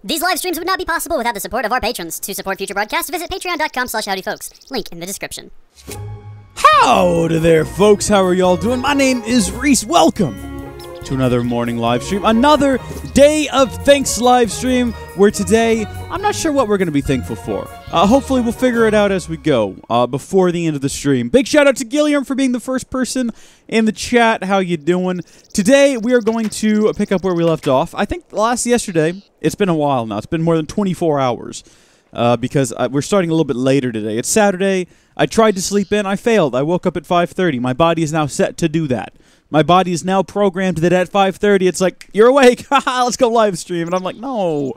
These live streams would not be possible without the support of our patrons. To support future broadcasts, visit patreon.com/howdyfolks. Link in the description. Howdy there, folks. How are y'all doing? My name is Rees. Welcome to another morning live stream. Another Day of Thanks live stream, where today, I'm not sure what we're going to be thankful for. Hopefully we'll figure it out as we go, before the end of the stream. Big shout out to Gilliam for being the first person in the chat. How you doing? Today, we are going to pick up where we left off. I think yesterday, it's been a while now. It's been more than 24 hours. Because we're starting a little bit later today. It's Saturday. I tried to sleep in. I failed. I woke up at 5:30. My body is now set to do that. My body is now programmed that at 5:30, it's like, you're awake. Haha, let's go live stream. And I'm like, no,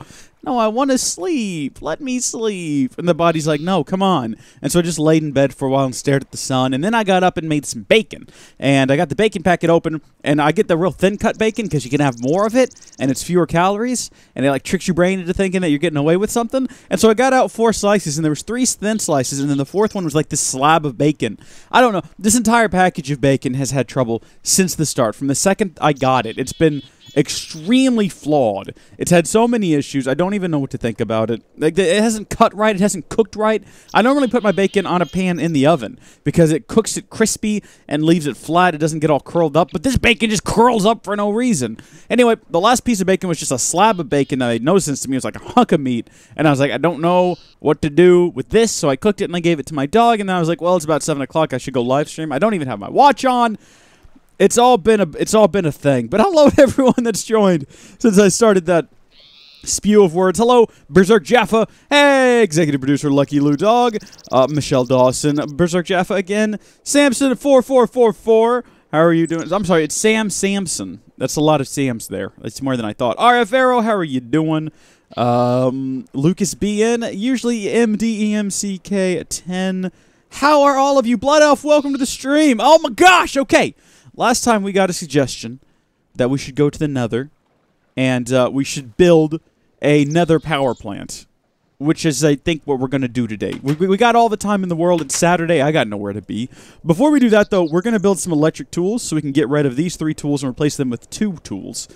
I want to sleep. Let me sleep. And the body's like, no, come on. And so I just laid in bed for a while and stared at the sun. And then I got up and made some bacon. And I got the bacon packet open. And I get the real thin cut bacon because you can have more of it. And it's fewer calories. And it like tricks your brain into thinking that you're getting away with something. And so I got out 4 slices. And there was 3 thin slices. And then the 4th one was like this slab of bacon. I don't know. This entire package of bacon has had trouble since the start. From the second I got it, it's been extremely flawed. It's had so many issues. I don't even know what to think about it. Like, it hasn't cut right. It hasn't cooked right. I normally put my bacon on a pan in the oven because it cooks it crispy and leaves it flat. It doesn't get all curled up. But this bacon just curls up for no reason. Anyway, the last piece of bacon was just a slab of bacon that made no sense to me. It was like a hunk of meat. And I was like, I don't know what to do with this. So I cooked it and I gave it to my dog. And then I was like, well, it's about 7 o'clock. I should go live stream. I don't even have my watch on. It's all been a thing. But hello to everyone that's joined since I started that spew of words. Hello, Berserk Jaffa. Hey, executive producer Lucky Lou Dog. Michelle Dawson. Berserk Jaffa again. Samson 4444. How are you doing? I'm sorry, it's Sam Samson. That's a lot of Sams there. That's more than I thought. RF Arrow, how are you doing? Lucas BN. Usually MDEMCK 10. How are all of you? Blood Elf, welcome to the stream. Oh my gosh, okay. Last time we got a suggestion that we should go to the nether and we should build a nether power plant, which is, I think, what we're going to do today. We got all the time in the world. It's Saturday. I got nowhere to be. Before we do that, though, we're going to build some electric tools so we can get rid of these 3 tools and replace them with 2 tools.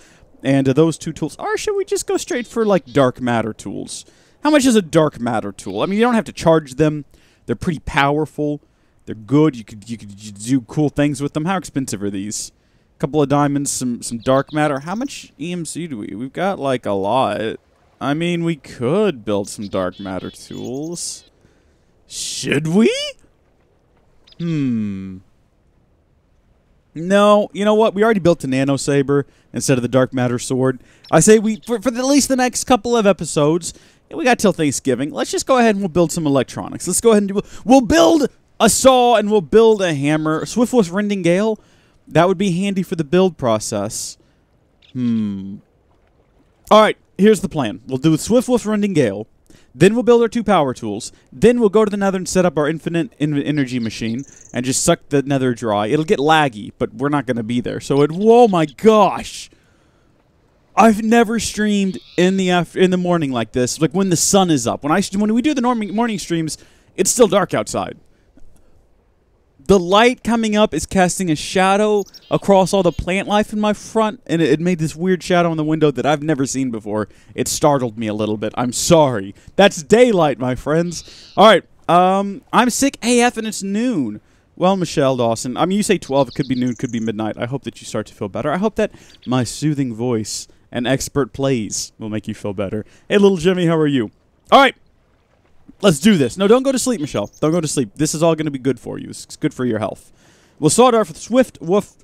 And those 2 tools, or should we just go straight for, like, dark matter tools? How much is a dark matter tool? I mean, you don't have to charge them. They're pretty powerful. They're good. You could do cool things with them. How expensive are these? A couple of diamonds, some dark matter. How much EMC do we? We've got like a lot. I mean, we could build some dark matter tools. Should we? No. You know what? We already built a nano saber instead of the dark matter sword. I say we for at least the next couple of episodes. We got till Thanksgiving. Let's just go ahead and we'll build some electronics. Let's go ahead and we'll build a saw, and we'll build a hammer. Swiftwolf Rending Gale? That would be handy for the build process. Alright, here's the plan. We'll do Swiftwolf Rending Gale. Then we'll build our 2 power tools. Then we'll go to the nether and set up our infinite energy machine and just suck the nether dry. It'll get laggy, but we're not going to be there. So oh my gosh! I've never streamed in the morning like this, like when the sun is up. When we do the morning streams, it's still dark outside. The light coming up is casting a shadow across all the plant life in my front, and it made this weird shadow in the window that I've never seen before. It startled me a little bit. I'm sorry. That's daylight, my friends. All right. I'm sick AF, and it's noon. Well, Michelle Dawson, I mean, you say 12. It could be noon, could be midnight. I hope that you start to feel better. I hope that my soothing voice and expert plays will make you feel better. Hey, little Jimmy, how are you? All right. Let's do this. No, don't go to sleep, Michelle. Don't go to sleep. This is all going to be good for you. It's good for your health. We'll start off with Swift Wolf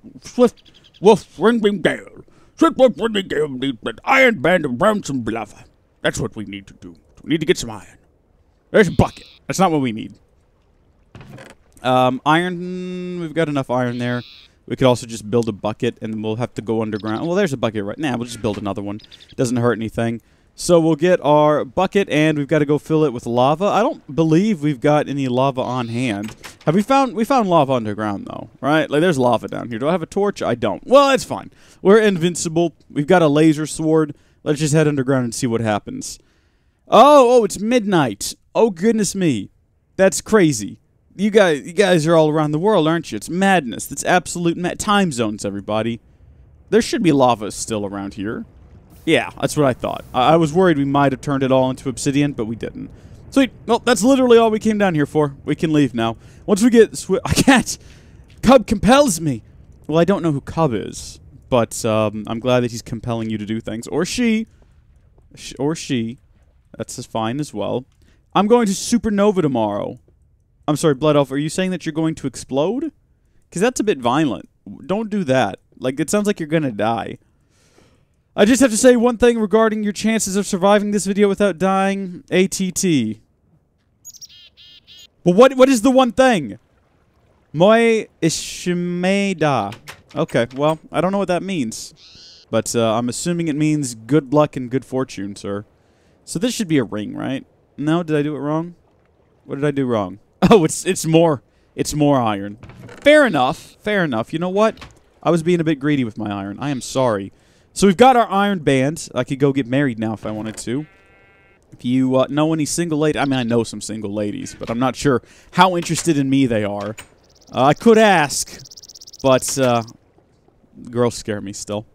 Rending Gale. Swift Wolf Rending Gale needs an iron band around some lava. That's what we need to do. We need to get some iron. There's a bucket. That's not what we need. Iron. We've got enough iron there. We could also just build a bucket, and we'll have to go underground. Well, there's a bucket right now. We'll just build another one. Doesn't hurt anything. So we'll get our bucket, and we've got to go fill it with lava. I don't believe we've got any lava on hand. We found lava underground, though, right? Like, there's lava down here. Do I have a torch? I don't. Well, that's fine. We're invincible. We've got a laser sword. Let's just head underground and see what happens. Oh, it's midnight. Oh, goodness me. That's crazy. You guys are all around the world, aren't you? It's madness. It's absolute time zones, everybody. There should be lava still around here. Yeah, that's what I thought. I was worried we might have turned it all into obsidian, but we didn't. Sweet. Well, that's literally all we came down here for. We can leave now. Once we get... I can't. Cub compels me. Well, I don't know who Cub is, but I'm glad that he's compelling you to do things. Or she. Or she. That's fine as well. I'm going to Supernova tomorrow. I'm sorry, Blood Elf, are you saying that you're going to explode? Because that's a bit violent. Don't do that. Like, it sounds like you're going to die. I just have to say one thing regarding your chances of surviving this video without dying. ATT. But what is the one thing? Moi Ishimeda. Okay, well, I don't know what that means. But I'm assuming it means good luck and good fortune, sir. So this should be a ring, right? No, did I do it wrong? What did I do wrong? Oh, it's more iron. Fair enough. Fair enough. You know what? I was being a bit greedy with my iron. I am sorry. So we've got our iron band. I could go get married now if I wanted to. If you know any single lady... I mean, I know some single ladies, but I'm not sure how interested in me they are. I could ask, but girls scare me still.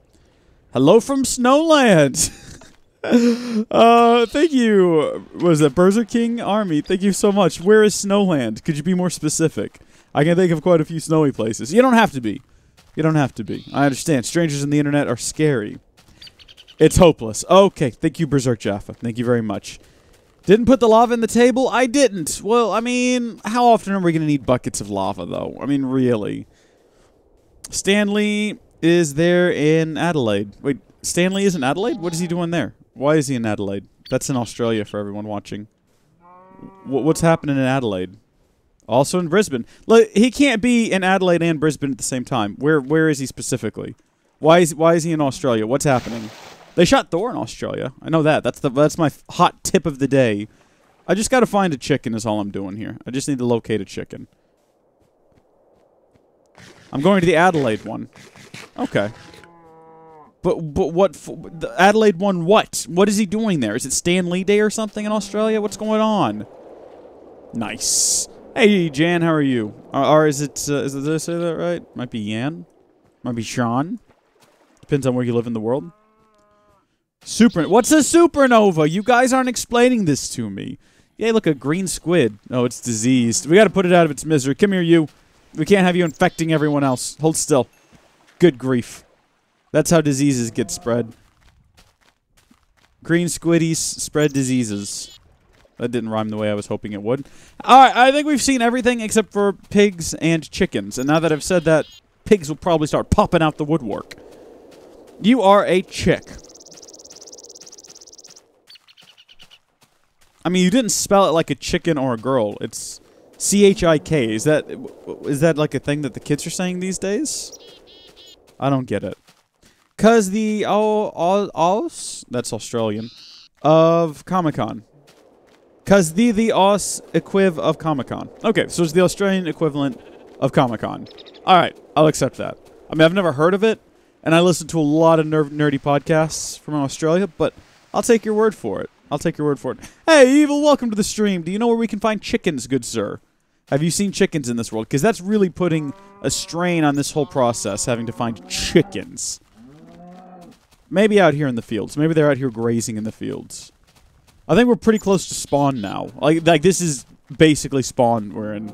Hello from Snowland! Thank you. What is that? Berserk King Army. Thank you so much. Where is Snowland? Could you be more specific? I can think of quite a few snowy places. You don't have to be. You don't have to be. I understand. Strangers on the internet are scary. It's hopeless. Okay. Thank you, Berserk Jaffa. Thank you very much. Didn't put the lava in the table? I didn't. Well, I mean, how often are we going to need buckets of lava, though? I mean, really. Stanley is there in Adelaide. Wait, Stanley is in Adelaide? What is he doing there? Why is he in Adelaide? That's in Australia for everyone watching. What's happening in Adelaide? Also in Brisbane. Look, he can't be in Adelaide and Brisbane at the same time. Where is he specifically? Why is he in Australia? What's happening? They shot Thor in Australia. I know that. That's my hot tip of the day. I just got to find a chicken is all I'm doing here. I just need to locate a chicken. I'm going to the Adelaide one. Okay. But what? The Adelaide one what? What is he doing there? Is it Stan Lee Day or something in Australia? What's going on? Nice. Hey, Jan, how are you? Or is it, did I say that right? Might be Yan. Might be Sean. Depends on where you live in the world. What's a supernova? You guys aren't explaining this to me. Yeah, look, a green squid. Oh, it's diseased. We gotta put it out of its misery. Come here, you. We can't have you infecting everyone else. Hold still. Good grief. That's how diseases get spread. Green squiddies spread diseases. That didn't rhyme the way I was hoping it would. Alright, I think we've seen everything except for pigs and chickens. And now that I've said that, pigs will probably start popping out the woodwork. You are a chick. I mean, you didn't spell it like a chicken or a girl. It's C-H-I-K. Is that like a thing that the kids are saying these days? I don't get it. Cause the that's Australian, of Comic-Con. Cause the Aus equiv of Comic-Con. Okay, so it's the Australian equivalent of Comic-Con. Alright, I'll accept that. I mean, I've never heard of it, and I listen to a lot of nerdy podcasts from Australia, but I'll take your word for it. I'll take your word for it. Hey, Evil, welcome to the stream. Do you know where we can find chickens, good sir? Have you seen chickens in this world? Because that's really putting a strain on this whole process, having to find chickens. Maybe out here in the fields. Maybe they're out here grazing in the fields. I think we're pretty close to spawn now. Like this is basically spawn we're in.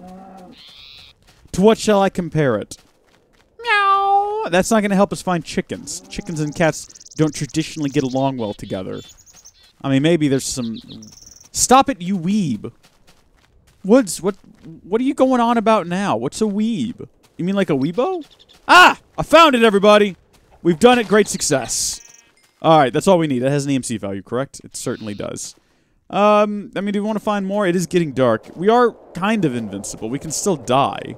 To what shall I compare it? Meow! That's not going to help us find chickens. Chickens and cats don't traditionally get along well together. I mean, maybe there's some... Stop it, you weeb. What are you going on about now? What's a weeb? You mean like a weebo? Ah! I found it, everybody! We've done it. Great success. Alright, that's all we need. It has an EMC value, correct? It certainly does. I mean, do we want to find more? It is getting dark. We are kind of invincible. We can still die.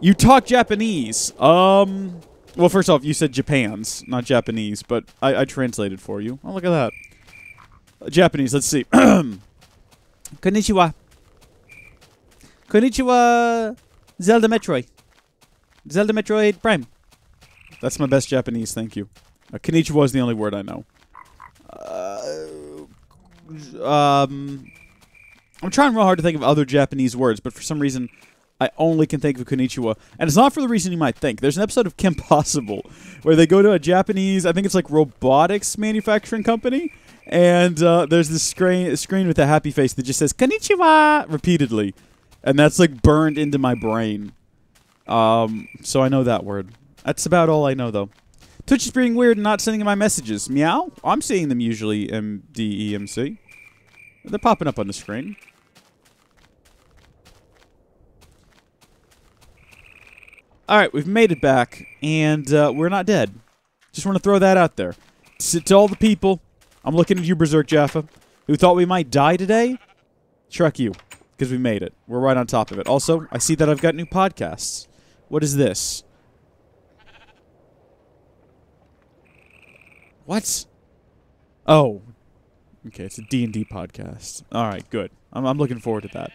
You talk Japanese. Well, first off, you said Japan's, not Japanese, but I translated for you. Oh, look at that. Japanese, let's see. Konnichiwa. Konnichiwa, Zelda Metroid. Zelda Metroid Prime. That's my best Japanese, thank you. Konnichiwa is the only word I know. I'm trying real hard to think of other Japanese words, but for some reason, I only can think of Konnichiwa. And it's not for the reason you might think. There's an episode of Kim Possible where they go to a Japanese, I think it's like robotics manufacturing company, and there's this screen with a happy face that just says Konnichiwa repeatedly. And that's like burned into my brain. So I know that word. That's about all I know, though. Twitch is being weird and not sending my messages. Meow? I'm seeing them usually, MDEMC. They're popping up on the screen. Alright, we've made it back, and we're not dead. Just want to throw that out there. To all the people, I'm looking at you, Berserk Jaffa, who thought we might die today. Truck you, because we made it. We're right on top of it. Also, I see that I've got new podcasts. What is this? What? Oh. Okay, it's a D&D podcast. Alright, good. I'm looking forward to that.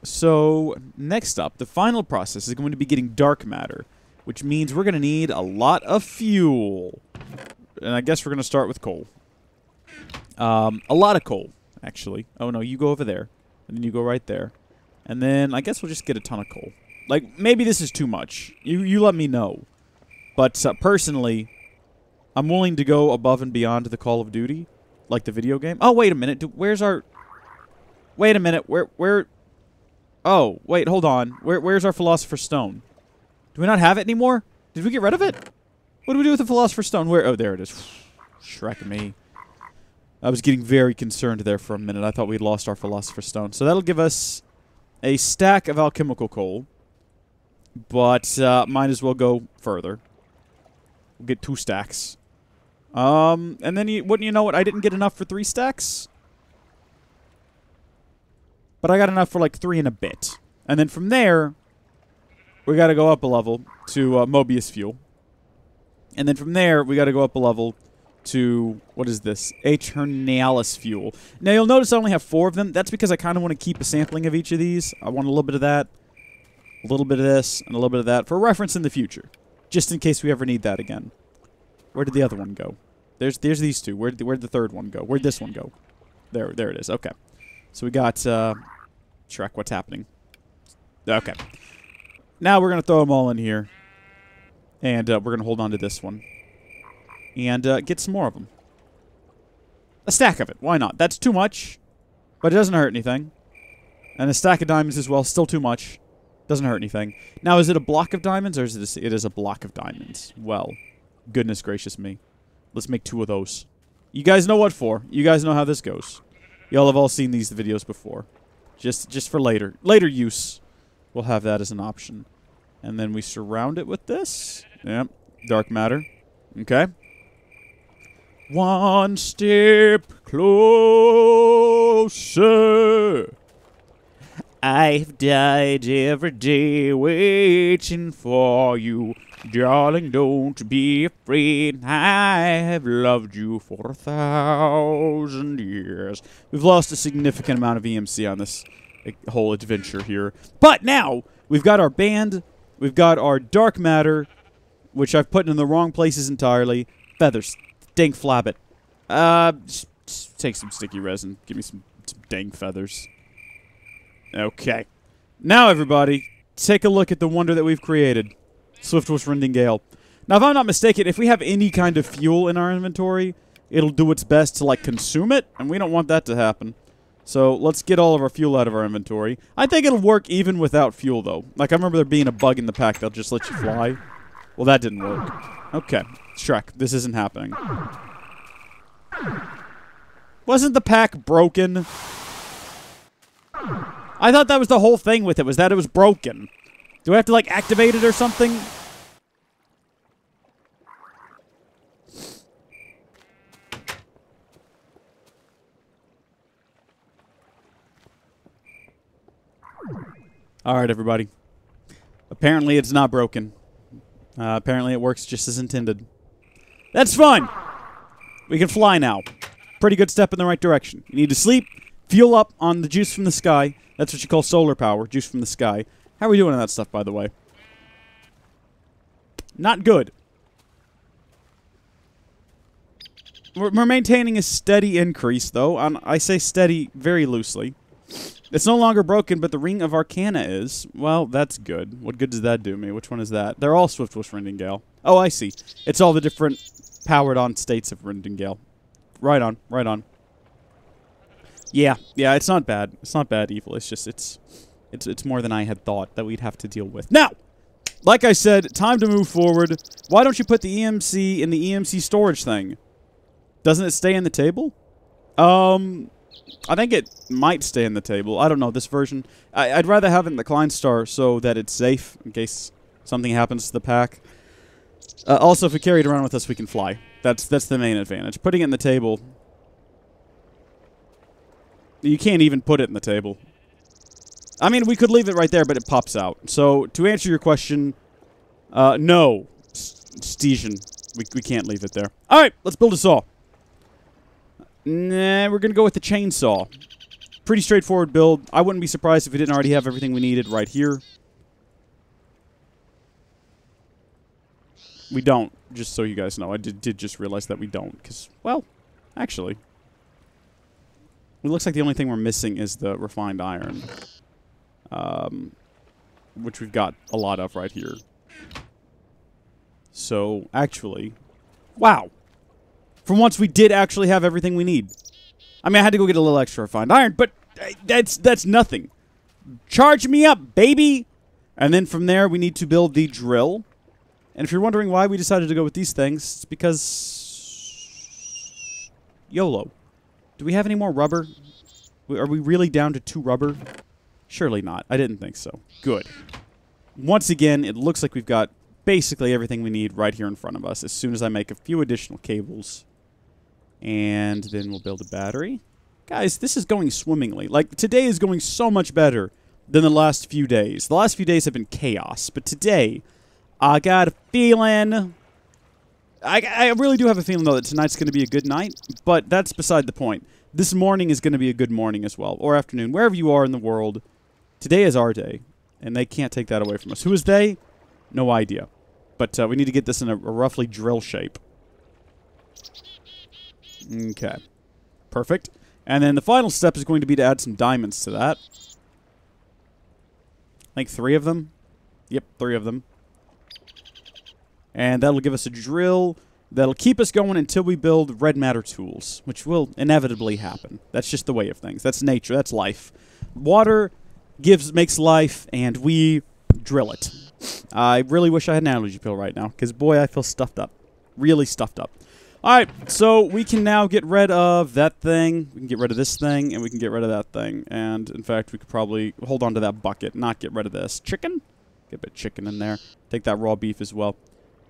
So, next up, the final process is going to be getting dark matter, which means we're going to need a lot of fuel. And I guess we're going to start with coal. A lot of coal, actually. Oh, no, you go over there. And then you go right there. And then I guess we'll just get a ton of coal. Like, maybe this is too much. You let me know. But personally, I'm willing to go above and beyond the Call of Duty. Like the video game. Oh, wait a minute. Where's our... Wait a minute. Where... Oh, wait, hold on. Where's our Philosopher's Stone? Do we not have it anymore? Did we get rid of it? What do we do with the Philosopher's Stone? Where? Oh, there it is. Shrek me. I was getting very concerned there for a minute. I thought we'd lost our Philosopher's Stone. So that'll give us a stack of alchemical coal. But might as well go further. We'll get 2 stacks. And then, wouldn't you know it, I didn't get enough for 3 stacks? But I got enough for like 3 and a bit. And then from there, we got to go up a level to Mobius fuel. And then from there, we got to go up a level to, what is this? Aeternalis fuel. Now you'll notice I only have 4 of them. That's because I kind of want to keep a sampling of each of these. I want a little bit of that, a little bit of this, and a little bit of that for reference in the future. Just in case we ever need that again. Where did the other one go? There's these 2. Where'd the third one go? Where'd this one go? There it is. Okay. So we got, Shrek, what's happening? Okay. Now we're going to throw them all in here. And we're going to hold on to this one. And get some more of them. A stack of it. Why not? That's too much. But it doesn't hurt anything. And a stack of diamonds as well. Still too much. Doesn't hurt anything. Now, is it a block of diamonds or is it a block of diamonds? Well, goodness gracious me. Let's make 2 of those. You guys know what for. You guys know how this goes. Y'all have all seen these videos before. Just for later. Later use. We'll have that as an option. And then we surround it with this. Yep. Dark matter. Okay. 1 step closer. I've died every day waiting for you. Darling, don't be afraid. I have loved you for 1,000 years. We've lost a significant amount of EMC on this whole adventure here. But now, we've got our band. We've got our dark matter, which I've put in the wrong places entirely. Feathers. Dang flabbit. Just take some sticky resin. Give me some dang feathers. Okay. Now, everybody, take a look at the wonder that we've created. Swiftwitch Rending Gale. Now, if I'm not mistaken, if we have any kind of fuel in our inventory, it'll do its best to, like, consume it, and we don't want that to happen. So, let's get all of our fuel out of our inventory. I think it'll work even without fuel, though. Like, I remember there being a bug in the pack that'll just let you fly. Well, that didn't work. Okay. Shrek, this isn't happening. Wasn't the pack broken? I thought that was the whole thing with it, was that it was broken. Do I have to, like, activate it or something? Alright, everybody. Apparently it's not broken. Apparently it works just as intended. That's fun! We can fly now. Pretty good step in the right direction. You need to sleep, fuel up on the juice from the sky. That's what you call solar power, juice from the sky. How are we doing on that stuff, by the way? Not good. We're maintaining a steady increase, though. I say steady very loosely. It's no longer broken, but the Ring of Arcana is. Well, that's good. What good does that do me? Which one is that? They're all Swiftwish Rendingale. Oh, I see. It's all the different powered-on states of Rendingale. Right on, right on. Yeah, it's not bad. It's not bad evil. It's just, it's more than I had thought that we'd have to deal with. Now, like I said, time to move forward. Why don't you put the EMC in the EMC storage thing? Doesn't it stay in the table? I think it might stay in the table. I don't know, this version. I'd rather have it in the Klein Star so that it's safe in case something happens to the pack. Also, if we carry it around with us, we can fly. That's the main advantage. Putting it in the table... You can't even put it in the table. I mean, we could leave it right there, but it pops out. So, to answer your question, no, Stesian. We can't leave it there. Alright, let's build a saw. Nah, we're gonna go with the chainsaw. Pretty straightforward build. I wouldn't be surprised if we didn't already have everything we needed right here. We don't, just so you guys know. I did just realize that we don't, because, well, actually... It looks like the only thing we're missing is the refined iron. Which we've got a lot of right here. So, actually... Wow! For once, we did actually have everything we need. I mean, I had to go get a little extra refined iron, but that's nothing. Charge me up, baby! And then from there, we need to build the drill. And if you're wondering why we decided to go with these things, it's because... YOLO. Do we have any more rubber? Are we really down to 2 rubber? Surely not. I didn't think so. Good. Once again, it looks like we've got basically everything we need right here in front of us as soon as I make a few additional cables. And then we'll build a battery. Guys, this is going swimmingly. Like, today is going so much better than the last few days. The last few days have been chaos. But today, I got a feeling... I really do have a feeling, though, that tonight's going to be a good night, but that's beside the point. This morning is going to be a good morning as well, or afternoon, wherever you are in the world. Today is our day, and they can't take that away from us. Who is they? No idea. But we need to get this in a roughly drill shape. Okay. Perfect. And then the final step is going to be to add some diamonds to that. I think 3 of them. Yep, 3 of them. And that'll give us a drill that'll keep us going until we build red matter tools, which will inevitably happen. That's just the way of things. That's nature. That's life. Water makes life, and we drill it. I really wish I had an allergy pill right now, because, boy, I feel stuffed up. Really stuffed up. Alright, so we can now get rid of that thing, we can get rid of this thing, and we can get rid of that thing. And, in fact, we could probably hold on to that bucket, not get rid of this. Chicken? Get a bit of chicken in there. Take that raw beef as well.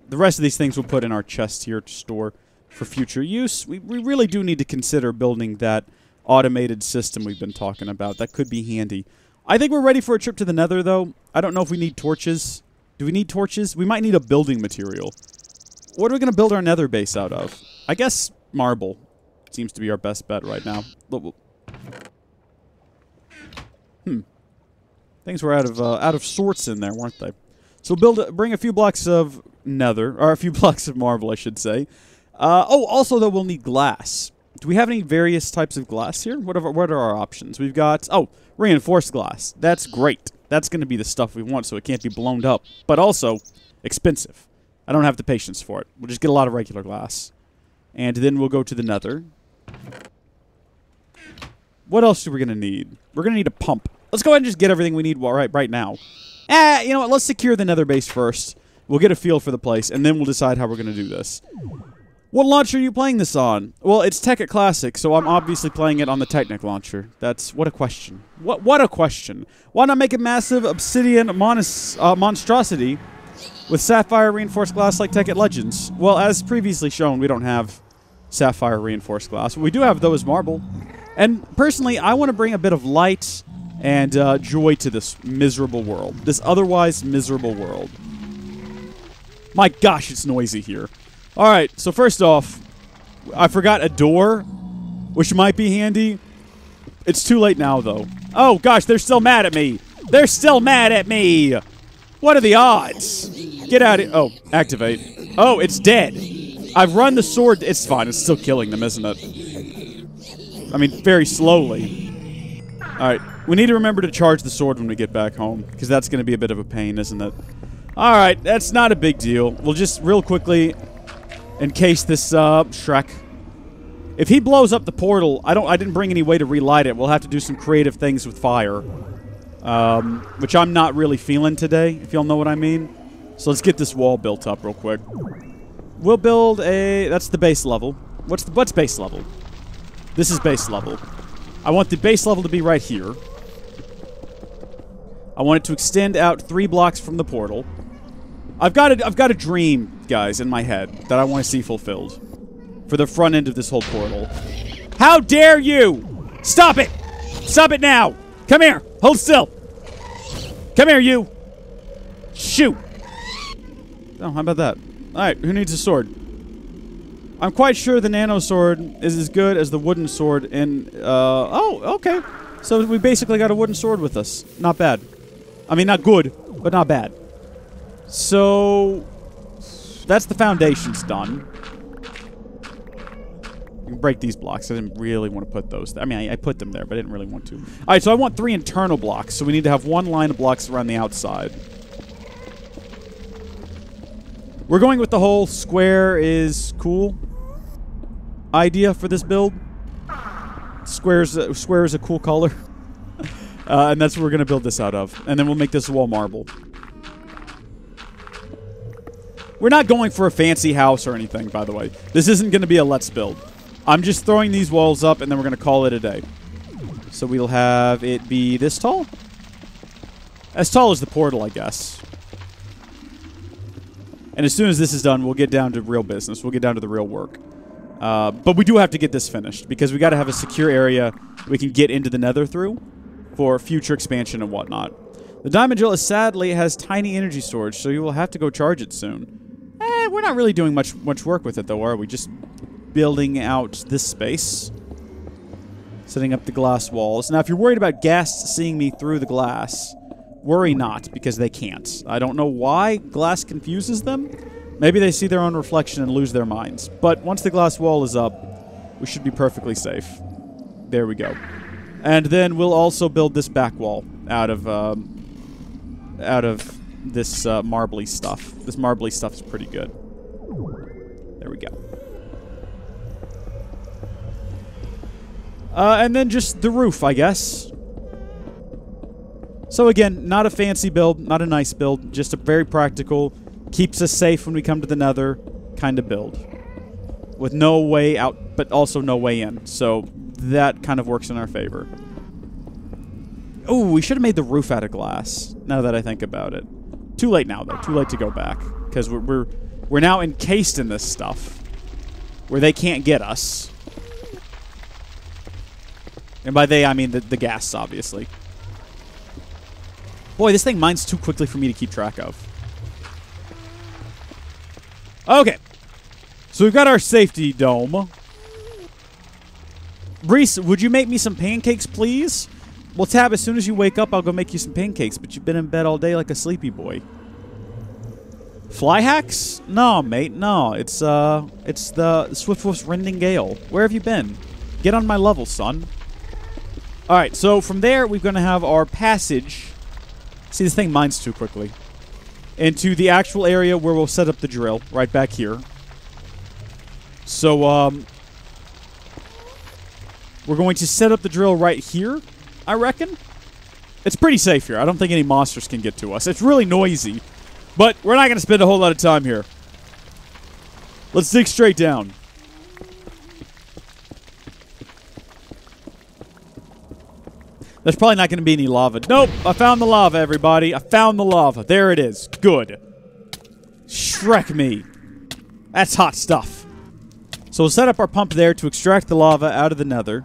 The rest of these things we'll put in our chest here to store for future use. We really do need to consider building that automated system we've been talking about. That could be handy. I think we're ready for a trip to the nether, though. I don't know if we need torches. Do we need torches? We might need a building material. What are we going to build our nether base out of? I guess marble seems to be our best bet right now. Things were out of sorts in there, weren't they? So bring a few blocks of nether, or a few blocks of marble, I should say. Oh, also, though, we'll need glass. Do we have any various types of glass here? What are our options? We've got, oh, reinforced glass. That's great. That's going to be the stuff we want, so it can't be blown up. But also, expensive. I don't have the patience for it. We'll just get a lot of regular glass. And then we'll go to the nether. What else are we going to need? We're going to need a pump. Let's go ahead and just get everything we need right now. You know what? Let's secure the nether base first. We'll get a feel for the place, and then we'll decide how we're going to do this. What launcher are you playing this on? Well, it's Tekkit Classic, so I'm obviously playing it on the Technic launcher. What a question. What a question. Why not make a massive obsidian monstrosity with sapphire reinforced glass like Tekkit Legends? Well, as previously shown, we don't have sapphire reinforced glass. We do have, though, as marble. And personally, I want to bring a bit of light and joy to this miserable world. This otherwise miserable world. My gosh, it's noisy here. Alright, so first off, I forgot a door, which might be handy. It's too late now, though. Oh, gosh, they're still mad at me. They're still mad at me. What are the odds? Get out of here. Oh, activate. Oh, it's dead. I've run the sword. It's fine. It's still killing them, isn't it? I mean, very slowly. Alright. We need to remember to charge the sword when we get back home, because that's going to be a bit of a pain, isn't it? Alright, that's not a big deal. We'll just, real quickly, encase this, Shrek. If he blows up the portal, I didn't bring any way to relight it. We'll have to do some creative things with fire. Which I'm not really feeling today, if y'all know what I mean. So let's get this wall built up real quick. We'll build a... That's the base level. What's base level? This is base level. I want the base level to be right here. I want it to extend out 3 blocks from the portal. I've got a dream, guys, in my head that I want to see fulfilled for the front end of this whole portal. How dare you! Stop it! Stop it now! Come here! Hold still! Come here, you! Shoot! Oh, how about that? Alright, who needs a sword? I'm quite sure the nano sword is as good as the wooden sword in, oh, okay. So we basically got a wooden sword with us. Not bad. I mean, not good, but not bad. So, that's the foundations done. You can break these blocks. I didn't really want to put those there. I mean, I put them there, but I didn't really want to. Alright, so I want 3 internal blocks, so we need to have 1 line of blocks around the outside. We're going with the whole square is cool idea for this build. Square is a cool color. And that's what we're going to build this out of. And then we'll make this wall marble. We're not going for a fancy house or anything, by the way. This isn't going to be a let's build. I'm just throwing these walls up, and then we're going to call it a day. So we'll have it be this tall? As tall as the portal, I guess. And as soon as this is done, we'll get down to real business. We'll get down to the real work. But we do have to get this finished, because we got to have a secure area we can get into the nether through for future expansion and whatnot. The diamond drill sadly has tiny energy storage, so you will have to go charge it soon. We're not really doing much work with it, though, are we? Just building out this space. Setting up the glass walls. Now, if you're worried about guests seeing me through the glass, worry not, because they can't. I don't know why glass confuses them. Maybe they see their own reflection and lose their minds. But once the glass wall is up, we should be perfectly safe. There we go. And then we'll also build this back wall out of this marbly stuff. This marbly stuff is pretty good. There we go. And then just the roof, I guess. So again, not a fancy build, not a nice build, just a very practical, keeps us safe when we come to the nether kind of build. With no way out, but also no way in. So that kind of works in our favor. Oh, we should have made the roof out of glass, now that I think about it. Too late now, though. Too late to go back. Because we're now encased in this stuff. Where they can't get us. And by they, I mean the gas, obviously. Boy, this thing mines too quickly for me to keep track of. Okay. So we've got our safety dome. Rees, would you make me some pancakes, please? Well, Tab, as soon as you wake up, I'll go make you some pancakes, but you've been in bed all day like a sleepy boy. Fly hacks? No, mate, no. It's the Swiftwoof's Rending Gale. Where have you been? Get on my level, son. Alright, so from there, we're going to have our passage. See, this thing mines too quickly. Into the actual area where we'll set up the drill, right back here. So, we're going to set up the drill right here, I reckon. It's pretty safe here. I don't think any monsters can get to us. It's really noisy, but we're not going to spend a whole lot of time here. Let's dig straight down. There's probably not going to be any lava. Nope, I found the lava, everybody. I found the lava. There it is. Good. Shrek me. That's hot stuff. So we'll set up our pump there to extract the lava out of the nether.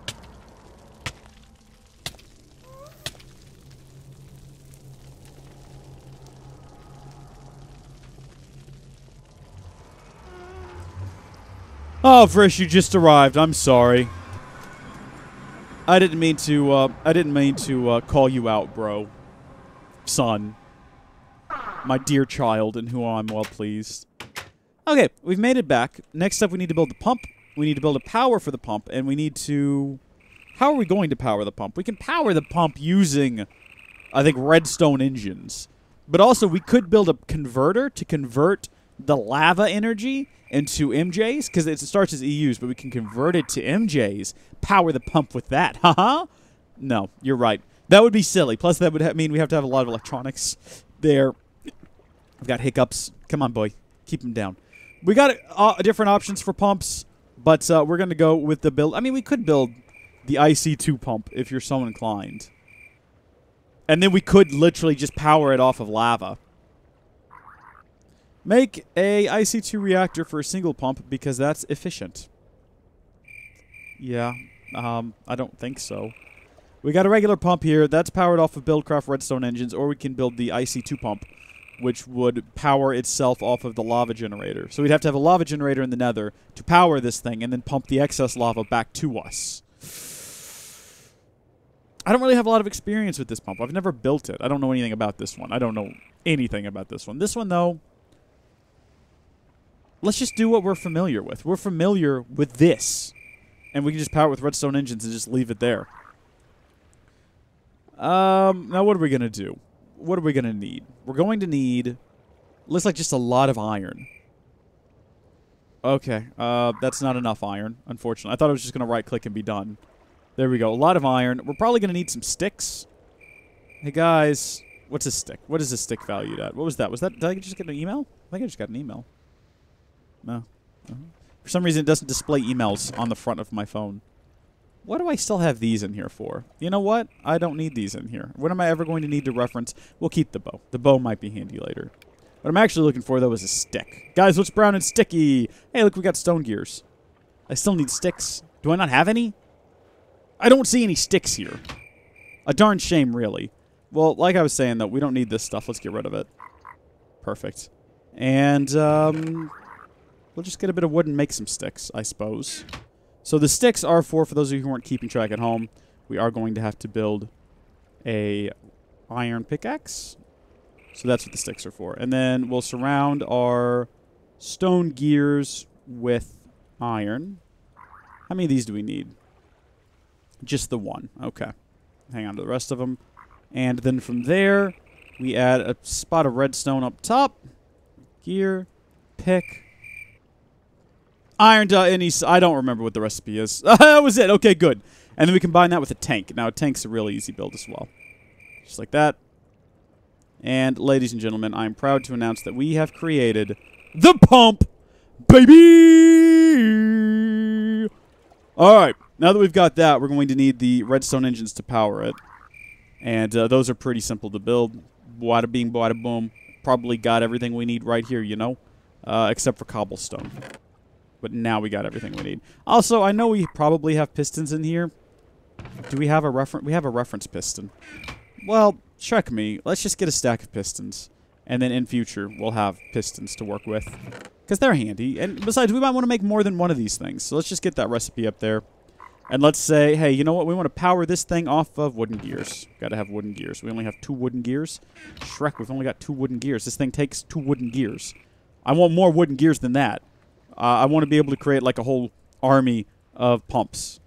Oh, Frisch, you just arrived. I'm sorry. I didn't mean to call you out, bro. Son. My dear child, in whom I'm well pleased. Okay, we've made it back. Next up, we need to build the pump. We need to build a power for the pump, and we need to how are we going to power the pump? We can power the pump using, I think, redstone engines. But also, we could build a converter to convert the lava energy into MJs, because it starts as EUs, but we can convert it to MJs, power the pump with that. Haha. No, you're right. That would be silly. Plus, that would mean we have to have a lot of electronics there. I've got hiccups. Come on, boy. Keep them down. We got different options for pumps, but we're going to go with the build. I mean, we could build the IC2 pump if you're so inclined. And then we could literally just power it off of lava. Make a IC2 reactor for a single pump because that's efficient. Yeah, I don't think so. We got a regular pump here. That's powered off of Buildcraft redstone engines, or we can build the IC2 pump, which would power itself off of the lava generator. So we'd have to have a lava generator in the nether to power this thing and then pump the excess lava back to us. I don't really have a lot of experience with this pump. I've never built it. I don't know anything about this one. I don't know anything about this one. This one, though, let's just do what we're familiar with. We're familiar with this. And we can just power it with redstone engines and just leave it there. Now what are we going to do? What are we going to need? We're going to need, looks like just a lot of iron. Okay, that's not enough iron, unfortunately. I thought I was just going to right-click and be done. There we go. A lot of iron. We're probably going to need some sticks. Hey, guys. What's a stick? What is a stick valued at? What was that? Did I just get an email? I think I just got an email. No. For some reason, it doesn't display emails on the front of my phone. What do I still have these in here for? You know what? I don't need these in here. What am I ever going to need to reference? We'll keep the bow. The bow might be handy later. What I'm actually looking for, though, is a stick. Guys, what's brown and sticky? Hey, look, we got stone gears. I still need sticks. Do I not have any? I don't see any sticks here. A darn shame, really. Well, like I was saying, though, we don't need this stuff. Let's get rid of it. Perfect. And, we'll just get a bit of wood and make some sticks, I suppose. So the sticks are for those of you who weren't keeping track at home, we are going to have to build a iron pickaxe. So that's what the sticks are for. And then we'll surround our stone gears with iron. How many of these do we need? Just the one. Okay. Hang on to the rest of them. And then from there, we add a spot of redstone up top. Gear. Pick. Iron I don't remember what the recipe is. That was it. Okay, good. And then we combine that with a tank. Now, a tank's a really easy build as well. Just like that. And, ladies and gentlemen, I'm proud to announce that we have created the pump, baby! Alright, now that we've got that, we're going to need the redstone engines to power it. And those are pretty simple to build. Bada bing, bada boom. Probably got everything we need right here, you know? Except for cobblestone. But now we got everything we need. Also, I know we probably have pistons in here. Do we have a reference? We have a reference piston. Well, check me. Let's just get a stack of pistons. And then in future, we'll have pistons to work with. Because they're handy. And besides, we might want to make more than one of these things. So let's just get that recipe up there. And let's say, hey, you know what? We want to power this thing off of wooden gears. Got to have wooden gears. We only have 2 wooden gears. Shrek, we've only got 2 wooden gears. This thing takes 2 wooden gears. I want more wooden gears than that. I want to be able to create like a whole army of pumps.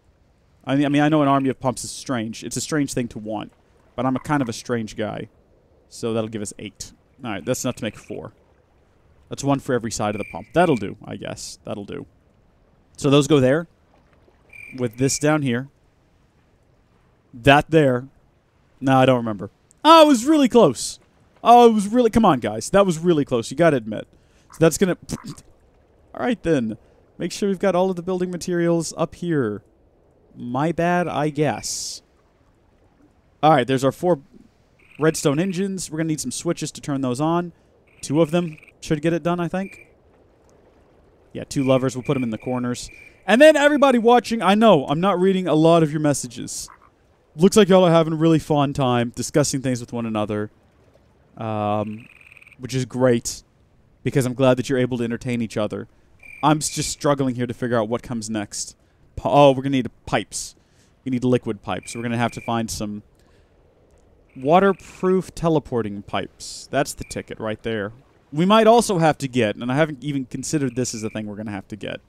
I mean, I know an army of pumps is strange. It's a strange thing to want. But I'm a kind of a strange guy. So that'll give us 8. Alright, that's enough to make 4. That's 1 for every side of the pump. That'll do, I guess. That'll do. So those go there. With this down here. That there. No, I don't remember. Oh, it was really close. Oh, it was really... Come on, guys. That was really close. You gotta admit. So that's gonna... Alright, then. Make sure we've got all of the building materials up here. My bad, I guess. Alright, there's our 4 redstone engines. We're gonna need some switches to turn those on. 2 of them should get it done, I think. Yeah, 2 levers. We'll put them in the corners. And then everybody watching, I know, I'm not reading a lot of your messages. Looks like y'all are having a really fun time discussing things with one another. Which is great. Because I'm glad that you're able to entertain each other. I'm just struggling here to figure out what comes next. Oh, we're going to need pipes. We need liquid pipes. We're going to have to find some waterproof teleporting pipes. That's the ticket right there. We might also have to get, and I haven't even considered this as a thing we're going to have to get.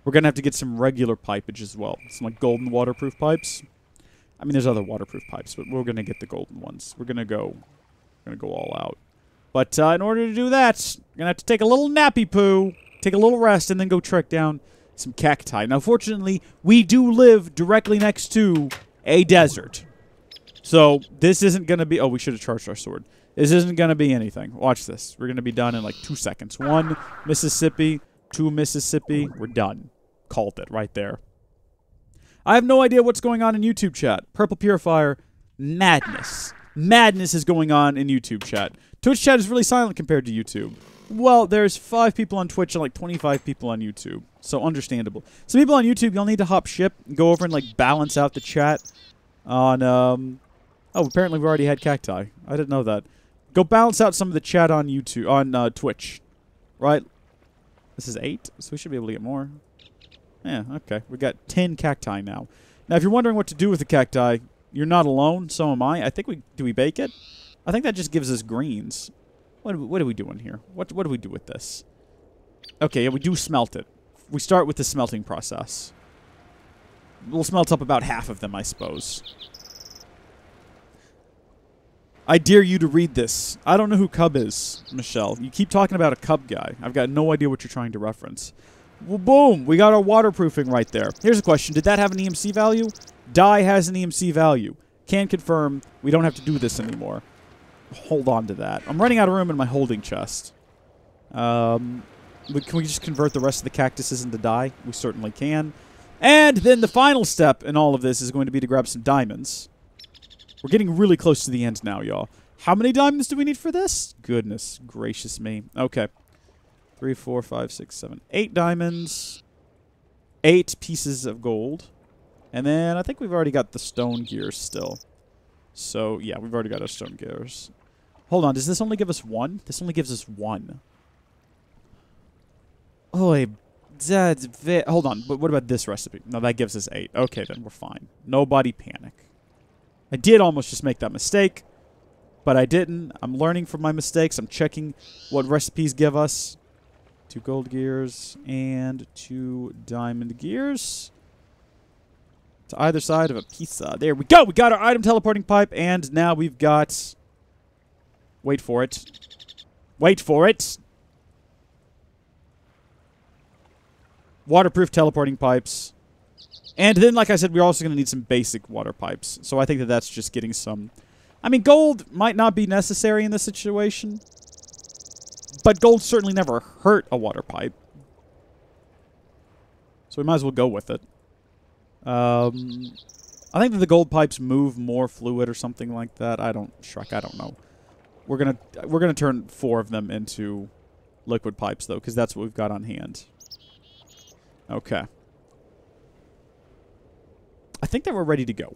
We're going to have to get some regular pipage as well. Some like golden waterproof pipes. I mean, there's other waterproof pipes, but we're going to get the golden ones. We're going to go all out. But in order to do that, you're going to have to take a little nappy poo, take a little rest, and then go trek down some cacti. Now, fortunately, we do live directly next to a desert. So this isn't going to be... Oh, we should have charged our sword. This isn't going to be anything. Watch this. We're going to be done in like 2 seconds. 1 Mississippi, 2 Mississippi. We're done. Called it right there. I have no idea what's going on in YouTube chat. Purple Purifier, madness. Madness is going on in YouTube chat. Twitch chat is really silent compared to YouTube. Well, there's 5 people on Twitch and like 25 people on YouTube. So understandable. Some people on YouTube, you'll need to hop ship and go over and like balance out the chat on, oh, apparently we already had cacti. I didn't know that. Go balance out some of the chat on YouTube, on Twitch. Right? This is 8, so we should be able to get more. Yeah, okay. We got 10 cacti now. Now, if you're wondering what to do with the cacti, you're not alone, so am I. I think do we bake it? I think that just gives us greens. What are we doing here? What do we do with this? Okay, yeah, we do smelt it. We start with the smelting process. We'll smelt up about half of them, I suppose. I dare you to read this. I don't know who Cub is, Michelle. You keep talking about a Cub guy. I've got no idea what you're trying to reference. Well, boom! We got our waterproofing right there. Here's a question. Did that have an EMC value? Dye has an EMC value. Can confirm we don't have to do this anymore. Hold on to that. I'm running out of room in my holding chest. Can we just convert the rest of the cactuses into dye? We certainly can. And then the final step in all of this is going to be to grab some diamonds. We're getting really close to the end now, y'all. How many diamonds do we need for this? Goodness gracious me. Okay. 3, 4, 5, 6, 7, 8 diamonds. 8 pieces of gold. And then I think we've already got the stone gears still. So, yeah, we've already got our stone gears. Hold on, does this only give us 1? This only gives us 1. Oh, hold on, but what about this recipe? No, that gives us 8. Okay, then we're fine. Nobody panic. I did almost just make that mistake, but I didn't. I'm learning from my mistakes. I'm checking what recipes give us. 2 gold gears and 2 diamond gears. To either side of a pizza. There we go. We got our item teleporting pipe, and now we've got... Wait for it. Wait for it. Waterproof teleporting pipes. And then, like I said, we're also going to need some basic water pipes. So I think that that's just getting some... I mean, gold might not be necessary in this situation. But gold certainly never hurt a water pipe. So we might as well go with it. I think that the gold pipes move more fluid or something like that. I don't know. We're gonna turn 4 of them into liquid pipes though, because that's what we've got on hand. Okay. I think that we're ready to go.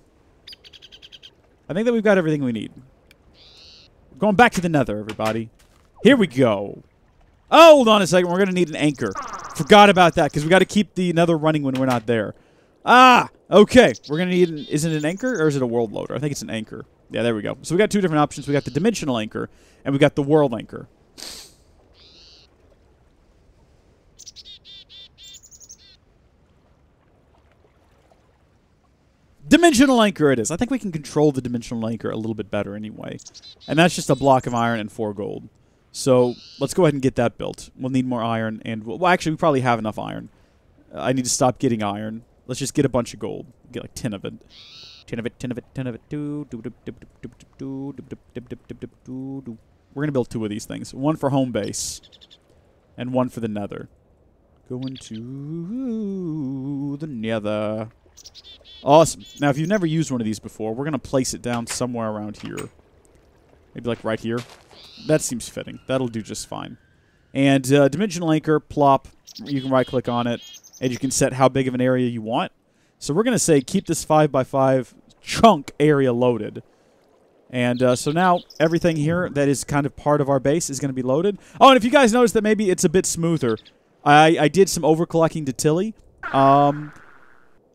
I think that we've got everything we need. We're going back to the nether, everybody. Here we go. Oh, hold on a second. We're going to need an anchor. Forgot about that, because we got to keep the nether running when we're not there. Ah, okay. We're going to need is it an anchor, or is it a world loader? I think it's an anchor. Yeah, there we go. So we got 2 different options. We got the dimensional anchor, and we got the world anchor. Dimensional anchor it is. I think we can control the dimensional anchor a little bit better anyway. And that's just a block of iron and 4 gold. So let's go ahead and get that built. We'll need more iron, and well, actually, we probably have enough iron. I need to stop getting iron. Let's just get a bunch of gold. Get like 10 of it. 10 of it, 10 of it, 10 of it. We're going to build 2 of these things. 1 for home base, and 1 for the nether. Going to the nether. Awesome. Now, if you've never used one of these before, we're going to place it down somewhere around here. Maybe like right here. That seems fitting. That'll do just fine. And dimensional anchor, plop. You can right-click on it, and you can set how big of an area you want. So we're going to say keep this 5x5 chunk area loaded. And so now everything here that is kind of part of our base is going to be loaded. Oh, and if you guys notice that maybe it's a bit smoother, I did some overclocking to Tilly.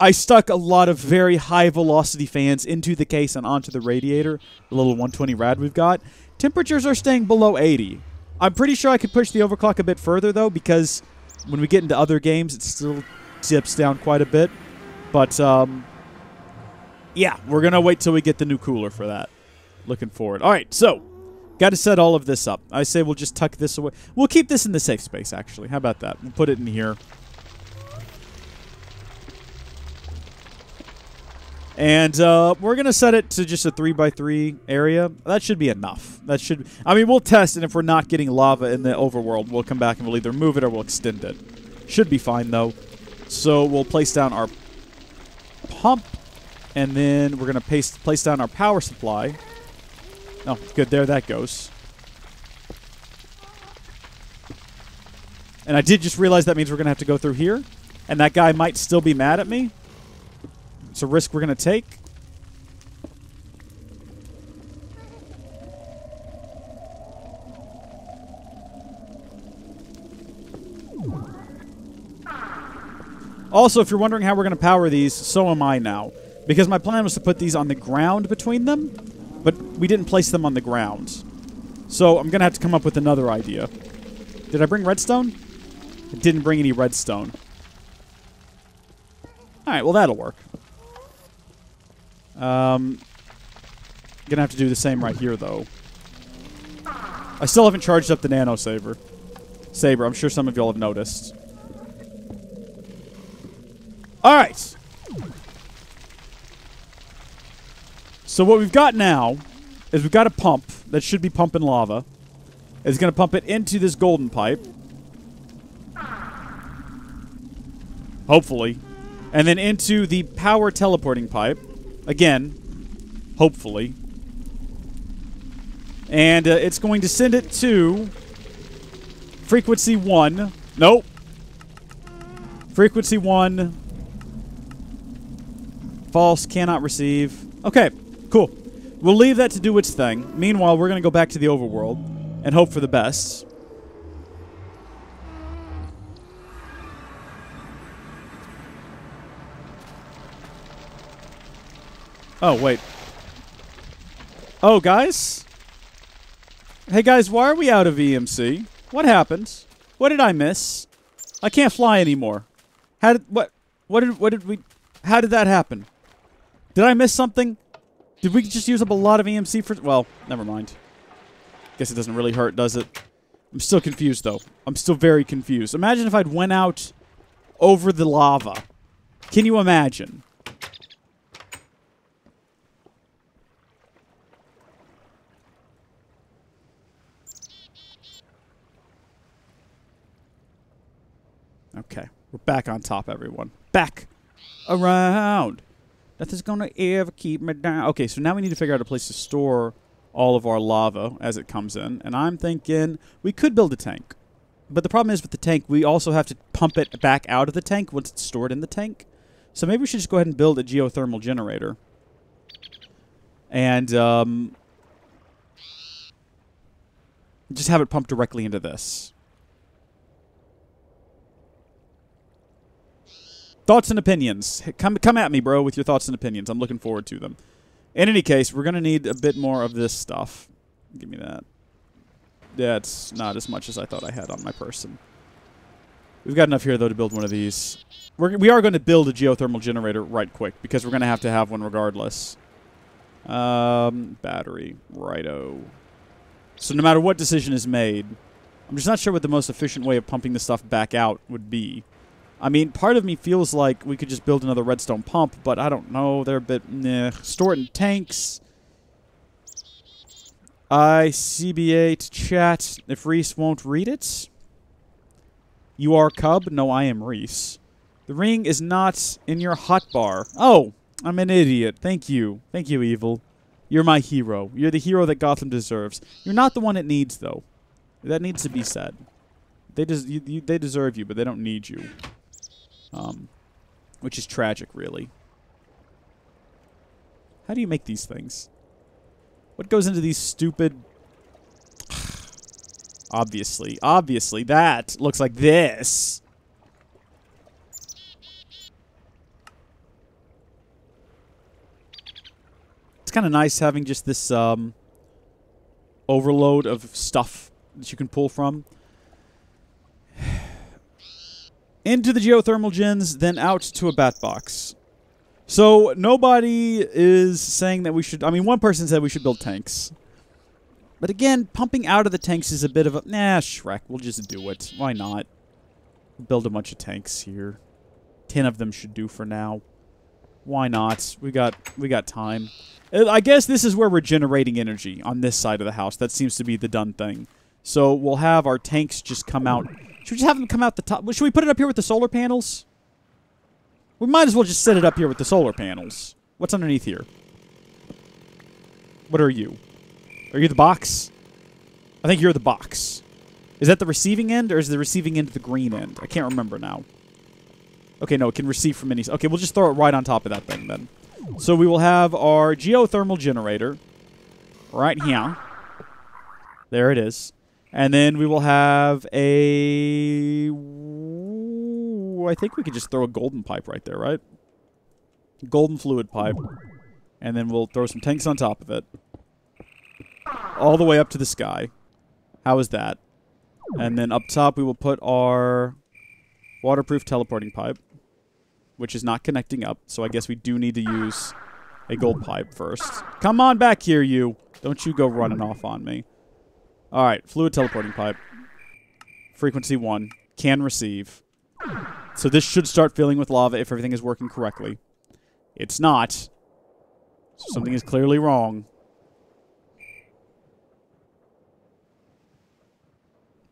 I stuck a lot of very high-velocity fans into the case and onto the radiator, the little 120 rad we've got. Temperatures are staying below 80. I'm pretty sure I could push the overclock a bit further, though, because when we get into other games, it still dips down quite a bit. But Yeah, we're going to wait till we get the new cooler for that. Looking forward. All right, so got to set all of this up. I say we'll just tuck this away. We'll keep this in the safe space, actually. How about that? We'll put it in here. And we're going to set it to just a 3x3 area. That should be enough. That should... I mean, we'll test, and if we're not getting lava in the overworld, we'll come back and we'll either move it or we'll extend it. Should be fine, though. So we'll place down our pump, and then we're going to place down our power supply. Oh, good. There that goes. And I did just realize that means we're going to have to go through here, and that guy might still be mad at me. It's a risk we're going to take. Also, if you're wondering how we're going to power these, so am I now. Because my plan was to put these on the ground between them, but we didn't place them on the ground. So I'm going to have to come up with another idea. Did I bring redstone? I didn't bring any redstone. Alright, well that'll work. Gonna have to do the same right here, though. I still haven't charged up the nano saber. I'm sure some of y'all have noticed. Alright. So what we've got now is we've got a pump that should be pumping lava. It's going to pump it into this golden pipe. Hopefully. And then into the power teleporting pipe. Again, hopefully. And it's going to send it to frequency 1. Nope. Frequency 1. False, cannot receive. Okay, cool. We'll leave that to do its thing. Meanwhile, we're going to go back to the overworld and hope for the best. Oh, wait. Oh, guys? Hey, guys, why are we out of EMC? What happened? What did I miss? I can't fly anymore. How did that happen? Did I miss something? Did we just use up a lot of EMC for... Well, never mind. Guess it doesn't really hurt, does it? I'm still confused, though. I'm still very confused. Imagine if I'd went out over the lava. Can you imagine? Okay. We're back on top, everyone. Back around. Nothing's gonna ever keep me down. Okay, so now we need to figure out a place to store all of our lava as it comes in. And I'm thinking we could build a tank. But the problem is with the tank, we also have to pump it back out of the tank once it's stored in the tank. So maybe we should just go ahead and build a geothermal generator. And just have it pumped directly into this. Thoughts and opinions. Come at me, bro, with your thoughts and opinions. I'm looking forward to them. In any case, we're going to need a bit more of this stuff. Give me that. That's not as much as I thought I had on my person. We've got enough here, though, to build one of these. We are going to build a geothermal generator right quick, because we're going to have one regardless. Battery. Righto. So no matter what decision is made, I'm just not sure what the most efficient way of pumping this stuff back out would be. I mean, part of me feels like we could just build another redstone pump, but I don't know. They're a bit... Store it in tanks. ICBA to chat if Rees won't read it. You are Cub? No, I am Rees. The ring is not in your hotbar. Oh, I'm an idiot. Thank you. Thank you, Evil. You're my hero. You're the hero that Gotham deserves. You're not the one it needs, though. That needs to be said. They deserve you, but they don't need you. Which is tragic, really. How do you make these things? What goes into these stupid... Obviously, that looks like this. It's kind of nice having just this overload of stuff that you can pull from. Into the geothermal gens, then out to a bat box. So nobody is saying that we should... I mean, one person said we should build tanks. But again, pumping out of the tanks is a bit of a... Nah, Shrek, we'll just do it. Why not? Build a bunch of tanks here. 10 of them should do for now. Why not? We got time. I guess this is where we're generating energy on this side of the house. That seems to be the done thing. So we'll have our tanks just come out. Should we just have them come out the top? Should we put it up here with the solar panels? We might as well just set it up here with the solar panels. What's underneath here? What are you? Are you the box? I think you're the box. Is that the receiving end, or is the receiving end the green end? I can't remember now. Okay, no, it can receive from any... Okay, we'll just throw it right on top of that thing, then. So we will have our geothermal generator right here. There it is. And then we will have a... I think we could just throw a golden pipe right there, right? Golden fluid pipe. And then we'll throw some tanks on top of it. All the way up to the sky. How is that? And then up top we will put our waterproof teleporting pipe, which is not connecting up, so I guess we do need to use a gold pipe first. Come on back here, you. Don't you go running off on me. Alright, fluid teleporting pipe. Frequency 1. Can receive. So this should start filling with lava if everything is working correctly. It's not. So something is clearly wrong.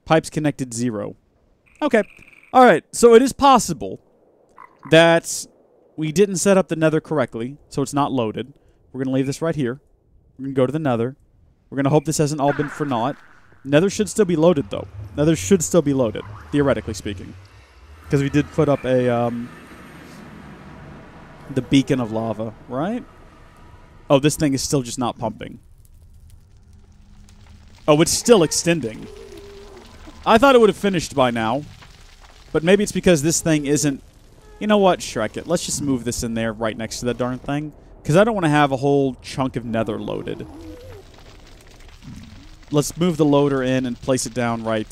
Pipes connected 0. Okay. Alright, so it is possible that we didn't set up the nether correctly, so it's not loaded. We're going to leave this right here. We're going to go to the nether. We're going to hope this hasn't all been for naught. Nether should still be loaded, though. Nether should still be loaded, theoretically speaking. Because we did put up a, the beacon of lava, right? Oh, this thing is still just not pumping. Oh, it's still extending. I thought it would have finished by now. But maybe it's because this thing isn't... You know what? Shrek it. Let's just move this in there right next to that darn thing. Because I don't want to have a whole chunk of nether loaded. Let's move the loader in and place it down right...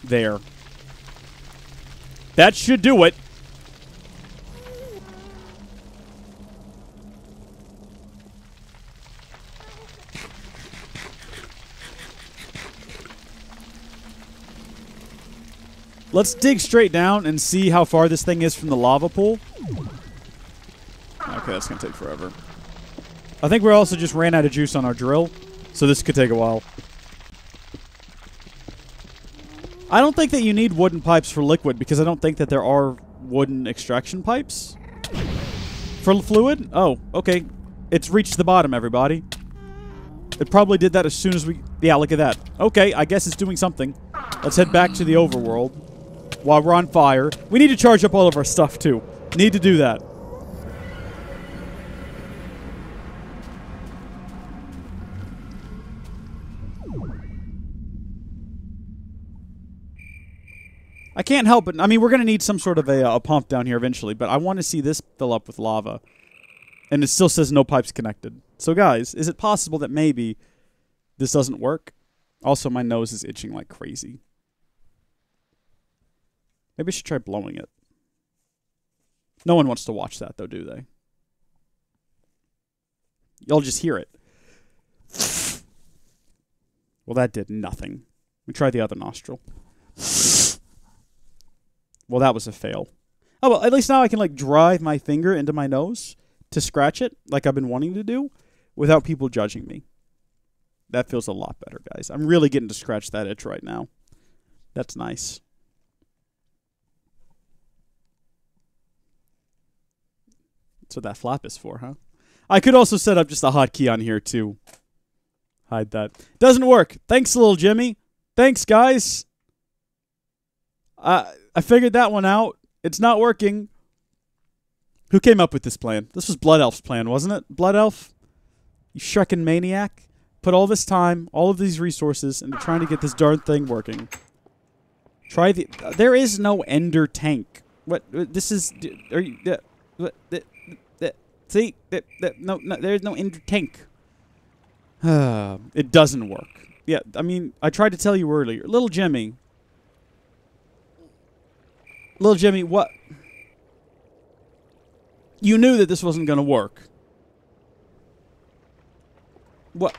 there. That should do it. Let's dig straight down and see how far this thing is from the lava pool. Okay, that's going to take forever. I think we also just ran out of juice on our drill, so this could take a while. I don't think that you need wooden pipes for liquid, because I don't think that there are wooden extraction pipes. For fluid? Oh, okay. It's reached the bottom, everybody. It probably did that as soon as we... Yeah, look at that. Okay, I guess it's doing something. Let's head back to the overworld while we're on fire. We need to charge up all of our stuff, too. Need to do that. I can't help it. I mean, we're going to need some sort of a pump down here eventually, but I want to see this fill up with lava. And it still says no pipes connected. So, guys, is it possible that maybe this doesn't work? Also, my nose is itching like crazy. Maybe I should try blowing it. No one wants to watch that, though, do they? You'll just hear it. Well, that did nothing. We try the other nostril. Well, that was a fail. Oh, well, at least now I can, like, drive my finger into my nose to scratch it, like I've been wanting to do, without people judging me. That feels a lot better, guys. I'm really getting to scratch that itch right now. That's nice. That's what that flap is for, huh? I could also set up just a hotkey on here, too. Hide that. Doesn't work. Thanks, little Jimmy. Thanks, guys. I figured that one out. It's not working. Who came up with this plan? This was Blood Elf's plan, wasn't it? Blood Elf? You shrieking maniac. Put all this time, all of these resources, into trying to get this darn thing working. Try the... There is no ender tank. What? This is... Are you... See? No, there's no ender tank. It doesn't work. Yeah, I mean, I tried to tell you earlier. Little Jimmy, what? You knew that this wasn't going to work. What?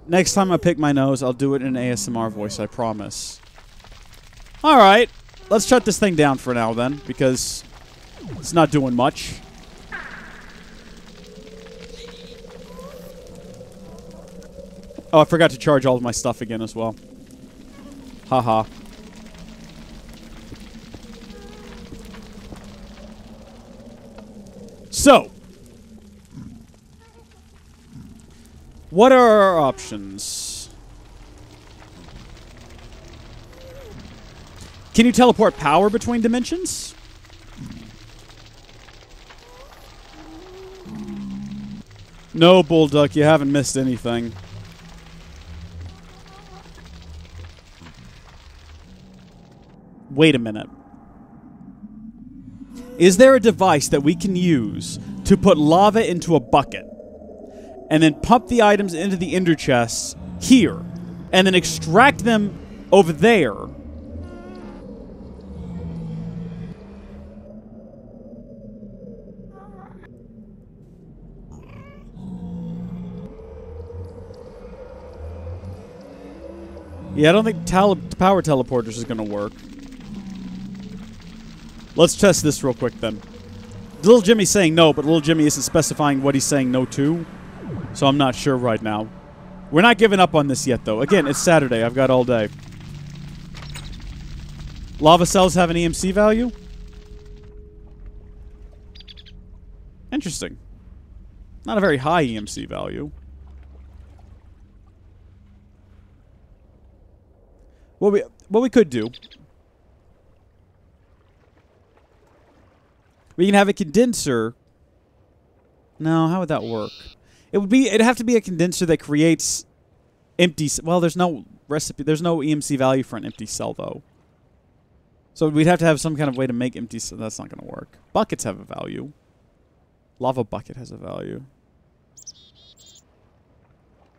Next time I pick my nose, I'll do it in an ASMR voice, I promise. Alright, let's shut this thing down for now then, because it's not doing much. Oh, I forgot to charge all of my stuff again as well. Haha. So, what are our options? Can you teleport power between dimensions? No, Bullduck, you haven't missed anything. Wait a minute. Is there a device that we can use to put lava into a bucket and then pump the items into the ender chests here and then extract them over there? Yeah, I don't think power teleporters is going to work. Let's test this real quick then. Little Jimmy's saying no, but Little Jimmy isn't specifying what he's saying no to. So I'm not sure right now. We're not giving up on this yet, though. Again, it's Saturday. I've got all day. Lava cells have an EMC value? Interesting. Not a very high EMC value. What we could do... We can have a condenser. No, how would that work? It'd have to be a condenser that creates empty... Well, there's no recipe. There's no EMC value for an empty cell, though. So we'd have to have some kind of way to make empty... So that's not going to work. Buckets have a value. Lava bucket has a value.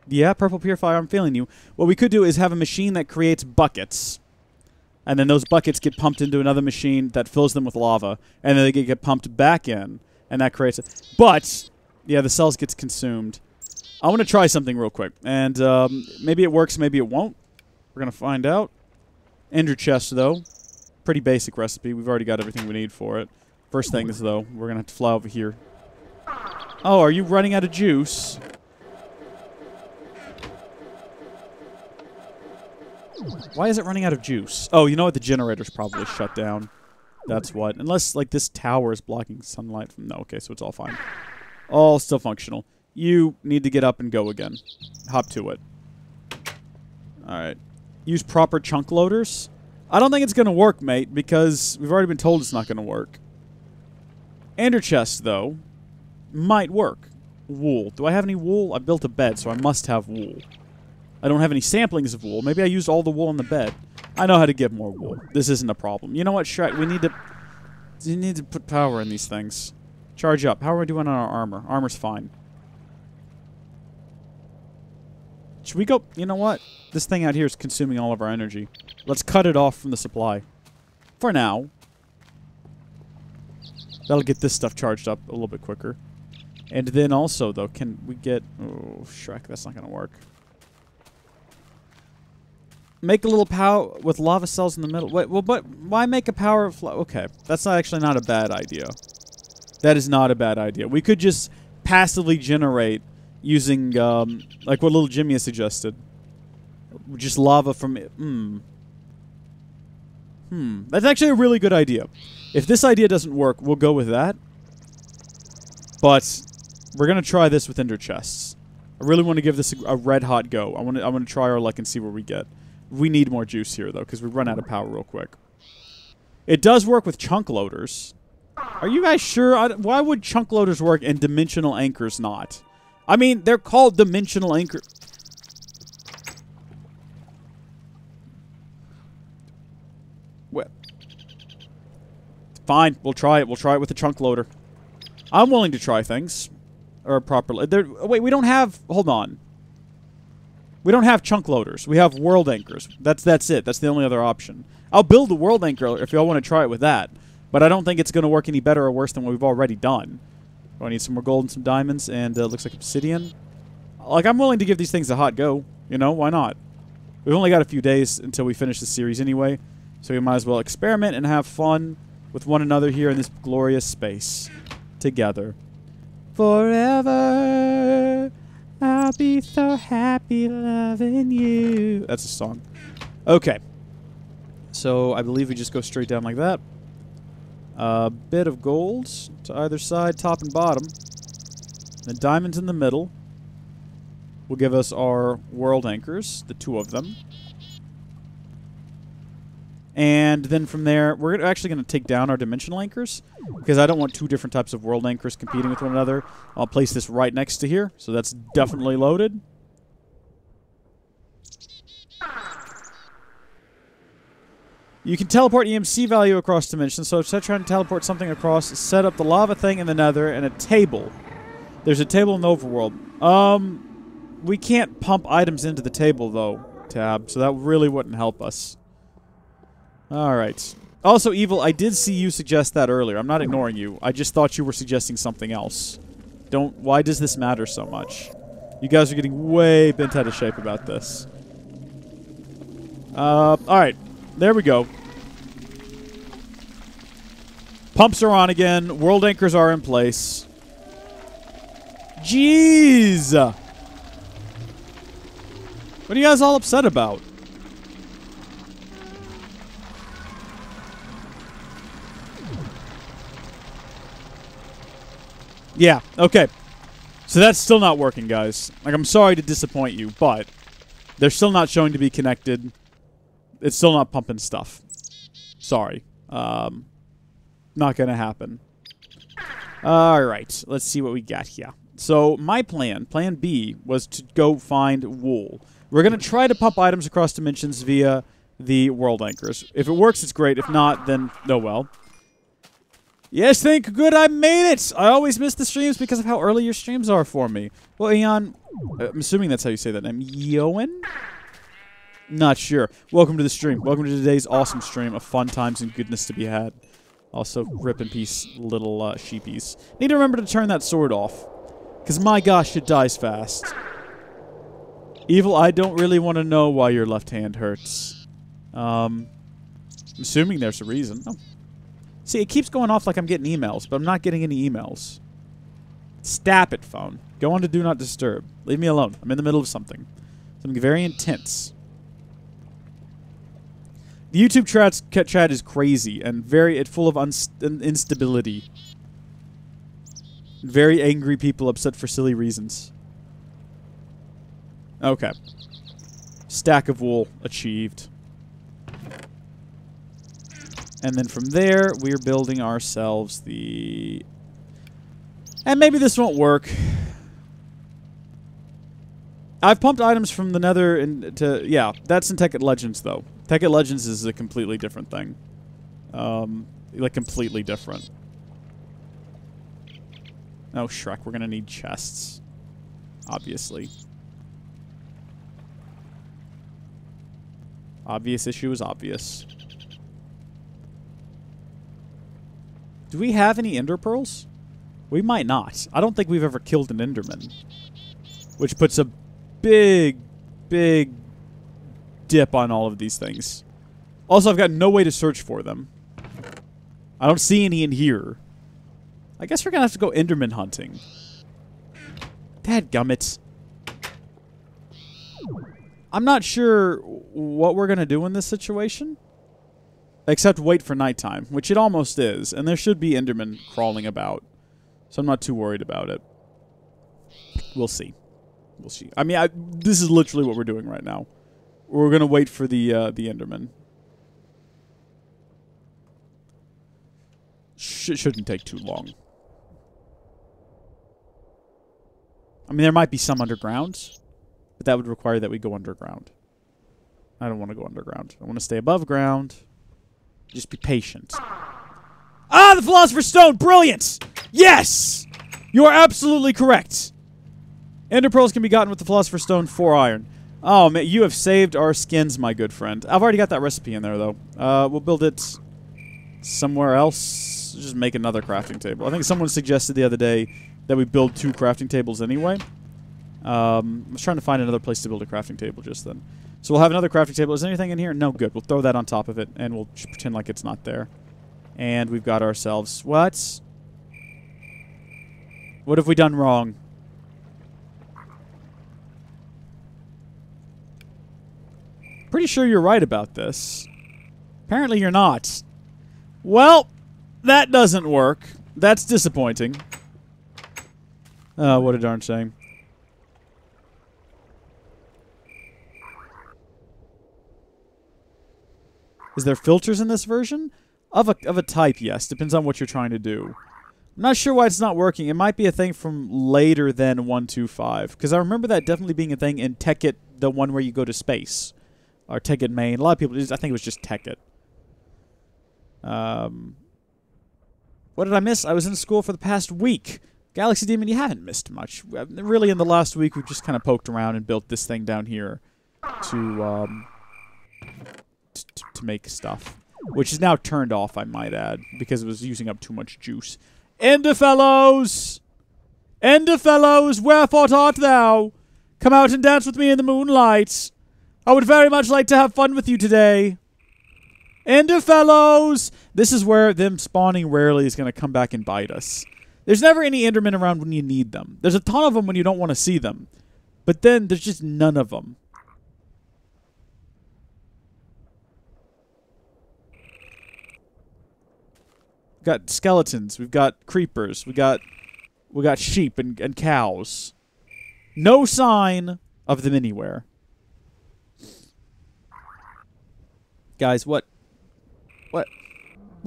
Yeah, purple purifier, I'm feeling you. What we could do is have a machine that creates buckets. And then those buckets get pumped into another machine that fills them with lava. And then they get pumped back in. And that creates it. But, yeah, the cells gets consumed. I want to try something real quick. And maybe it works, maybe it won't. We're going to find out. Ender chest, though. Pretty basic recipe. We've already got everything we need for it. First thing is, though, we're going to have to fly over here. Oh, are you running out of juice? Why is it running out of juice? Oh, you know what? The generator's probably shut down. That's what. Unless, like, this tower is blocking sunlight from... No, okay, so it's all fine. All still functional. You need to get up and go again. Hop to it. Alright. Use proper chunk loaders. I don't think it's going to work, mate, because we've already been told it's not going to work. Ender chest, though, might work. Wool. Do I have any wool? I built a bed, so I must have wool. I don't have any samplings of wool. Maybe I used all the wool on the bed. I know how to get more wool. This isn't a problem. You know what, Shrek? We need to... You need to put power in these things. Charge up. How are we doing on our armor? Armor's fine. Should we go... You know what? This thing out here is consuming all of our energy. Let's cut it off from the supply. For now. That'll get this stuff charged up a little bit quicker. And then also, though, can we get... Oh, Shrek, that's not going to work. Make a little power with lava cells in the middle. Wait, well, but why make a power... Okay, that's actually not a bad idea. That is not a bad idea. We could just passively generate using, like what little Jimmy has suggested. Just lava from... That's actually a really good idea. If this idea doesn't work, we'll go with that. But we're going to try this with ender chests. I really want to give this a red-hot go. I want to try our luck and see where we get. We need more juice here, though, because we run out of power real quick. It does work with chunk loaders. Are you guys sure? Why would chunk loaders work and dimensional anchors not? I mean, they're called dimensional anchor. What? Fine, we'll try it. We'll try it with the chunk loader. I'm willing to try things. Or properly. Wait, we don't have... Hold on. We don't have chunk loaders. We have world anchors. That's it. That's the only other option. I'll build the world anchor if y'all want to try it with that. But I don't think it's going to work any better or worse than what we've already done. Oh, I need some more gold and some diamonds, and looks like obsidian. Like, I'm willing to give these things a hot go. You know, why not? We've only got a few days until we finish the series anyway, so we might as well experiment and have fun with one another here in this glorious space. Together. Forever, I'll be so happy loving you. That's a song. Okay. So, I believe we just go straight down like that. A bit of gold to either side, top and bottom. The diamonds in the middle will give us our world anchors, the 2 of them. And then from there, we're actually going to take down our dimensional anchors, because I don't want 2 different types of world anchors competing with one another. I'll place this right next to here, so that's definitely loaded. You can teleport EMC value across dimensions, so instead of trying to teleport something across, set up the lava thing in the nether and a table. There's a table in the overworld. We can't pump items into the table, though, Tab, so that really wouldn't help us. Alright. Also, Evil, I did see you suggest that earlier. I'm not ignoring you. I just thought you were suggesting something else. Why does this matter so much? You guys are getting way bent out of shape about this. Alright. There we go. Pumps are on again. World anchors are in place. Jeez! What are you guys all upset about? Yeah, okay. So that's still not working, guys. Like, I'm sorry to disappoint you, but they're still not showing to be connected. It's still not pumping stuff. Sorry. Not gonna happen. Alright, let's see what we got here. So, my plan B, was to go find wool. We're gonna try to pump items across dimensions via the world anchors. If it works, it's great. If not, then, oh well. Yes, thank good I made it! I always miss the streams because of how early your streams are for me. Well, Eon, I'm assuming that's how you say that name. Eoin? Not sure. Welcome to the stream. Welcome to today's awesome stream of fun times and goodness to be had. Also, rip in peace, little sheepies. Need to remember to turn that sword off. Because my gosh, it dies fast. Evil, I don't really want to know why your left hand hurts. I'm assuming there's a reason. Oh. See, it keeps going off like I'm getting emails, but I'm not getting any emails. Stop it, phone. Go on to Do Not Disturb. Leave me alone. I'm in the middle of something. Something very intense. The YouTube chat is crazy and it's full of instability. Very angry people upset for silly reasons. Okay. Stack of wool achieved. And then from there, we're building ourselves the... And maybe this won't work. I've pumped items from the nether into... Yeah, that's in Tekkit Legends, though. Tekkit Legends is a completely different thing. Like, completely different. Oh, Shrek, we're gonna need chests. Obviously. Obvious issue is obvious. Do we have any ender pearls? We might not. I don't think we've ever killed an enderman. Which puts a big, big dip on all of these things. Also, I've got no way to search for them. I don't see any in here. I guess we're gonna have to go enderman hunting. Dadgummit. I'm not sure what we're gonna do in this situation. Except wait for nighttime, which it almost is. And there should be endermen crawling about. So I'm not too worried about it. We'll see. We'll see. I mean, this is literally what we're doing right now. We're going to wait for the enderman. Shouldn't take too long. mean, there might be some underground, but that would require that we go underground. I don't want to go underground. I want to stay above ground. Just be patient. Ah, the Philosopher's Stone! Brilliant! Yes! You are absolutely correct. Ender pearls can be gotten with the Philosopher's Stone 4 iron. Oh, man, you have saved our skins, my good friend. I've already got that recipe in there, though. We'll build it somewhere else. Just make another crafting table. I think someone suggested the other day that we build 2 crafting tables anyway. I was trying to find another place to build a crafting table just then. So we'll have another crafting table. Is there anything in here? No, good. We'll throw that on top of it, and we'll just pretend like it's not there. And we've got ourselves... What? What have we done wrong? Pretty sure you're right about this. Apparently you're not. Well, that doesn't work. That's disappointing. What a darn shame. Is there filters in this version? Of a type, yes. Depends on what you're trying to do. I'm not sure why it's not working. It might be a thing from later than 1.2.5. Because I remember that definitely being a thing in Tekkit, the one where you go to space. Or Tekkit main. A lot of people, I think it was just Tekkit. What did I miss? I was in school for the past week. Galaxy Demon, you haven't missed much. Really, in the last week, we've just kind of poked around and built this thing down here to make stuff. Which is now turned off, I might add, because it was using up too much juice. Enderfellows! Enderfellows, wherefore art thou? Come out and dance with me in the moonlight. I would very much like to have fun with you today. Enderfellows! This is where them spawning rarely is going to come back and bite us. There's never any Endermen around when you need them. There's a ton of them when you don't want to see them. But then there's just none of them. We've got skeletons. We've got creepers. We got sheep and cows. No sign of them anywhere. Guys, what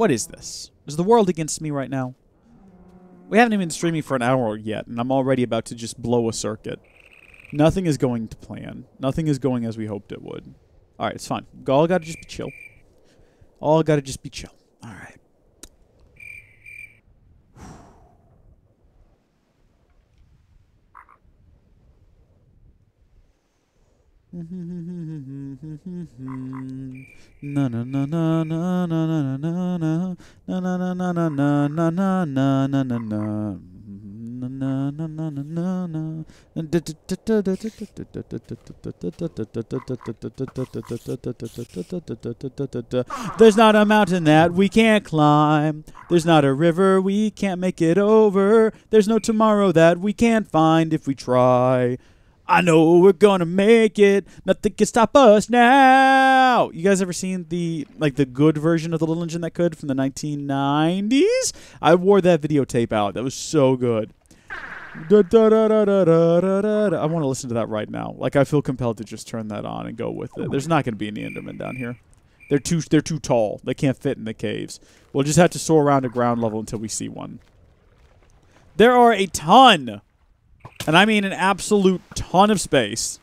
is this? Is the world against me right now? We haven't even been streaming for an hour yet, and I'm already about to just blow a circuit. Nothing is going to plan. Nothing is going as we hoped it would. Alright, it's fine. All gotta just be chill. All gotta just be chill. Alright. Na na na na na na na na na na na na na na na na na na na na. There's not a mountain that we can't climb. There's not a river we can't make it over. There's no tomorrow that we can't find if we try. I know we're gonna make it. Nothing can stop us now. You guys ever seen the good version of the Little Engine That Could from the 1990s? I wore that videotape out. That was so good. I want to listen to that right now. Like, I feel compelled to just turn that on and go with it. There's not gonna be any Endermen down here. They're too tall. They can't fit in the caves. We'll just have to soar around to ground level until we see one. There are a ton. And I mean an absolute ton of space.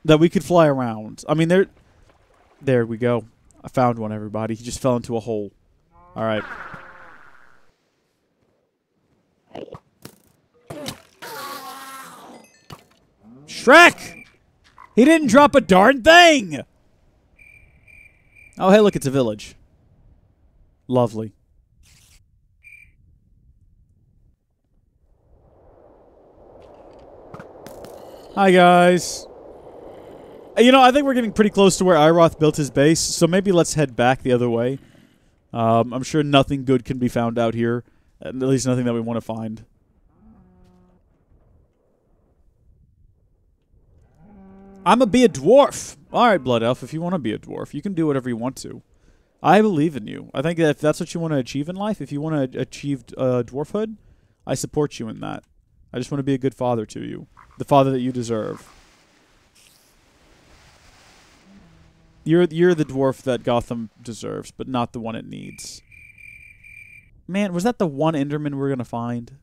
That we could fly around. I mean, there we go. I found one, everybody. He just fell into a hole. Alright. Shrek! He didn't drop a darn thing! Oh, hey, look, it's a village. Lovely. Hi, guys. You know, I think we're getting pretty close to where Iroth built his base, so maybe let's head back the other way. I'm sure nothing good can be found out here. At least nothing that we want to find. I'ma be a dwarf! Alright, Blood Elf, if you want to be a dwarf, you can do whatever you want to. I believe in you. I think that if that's what you want to achieve in life, if you want to achieve dwarfhood, I support you in that. I just want to be a good father to you. The father that you deserve. You're the dwarf that Gotham deserves, but not the one it needs. Man, was that the one Enderman we were going to find?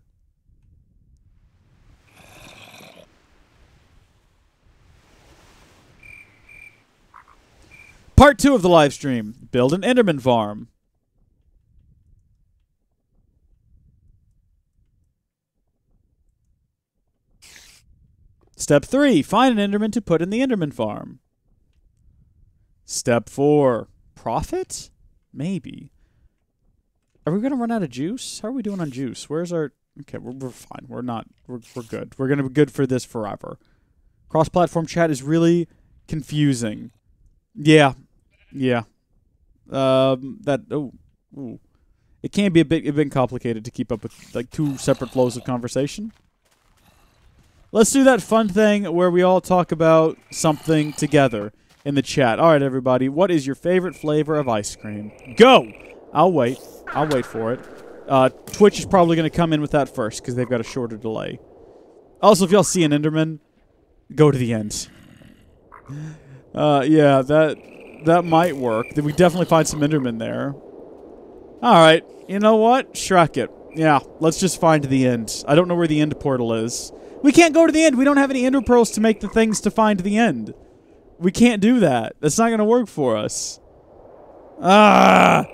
Part 2 of the live stream. Build an Enderman farm. Step 3. Find an Enderman to put in the Enderman farm. Step 4. Profit? Maybe. Are we going to run out of juice? How are we doing on juice? Where's our... Okay, we're fine. We're not... We're good. We're going to be good for this forever. Cross-platform chat is really confusing. Yeah. Yeah. That... Oh. Ooh. It can be a bit complicated to keep up with, like, 2 separate flows of conversation. Let's do that fun thing where we all talk about something together in the chat. All right, everybody. What is your favorite flavor of ice cream? Go! I'll wait. I'll wait for it. Twitch is probably going to come in with that first because they've got a shorter delay. Also, if y'all see an Enderman, go to the end. Yeah, that might work. Then we definitely find some Endermen there. All right. You know what? Shrek it. Yeah, let's just find the end. I don't know where the end portal is. We can't go to the end. We don't have any ender pearls to make the things to find the end. We can't do that. That's not going to work for us. Ah!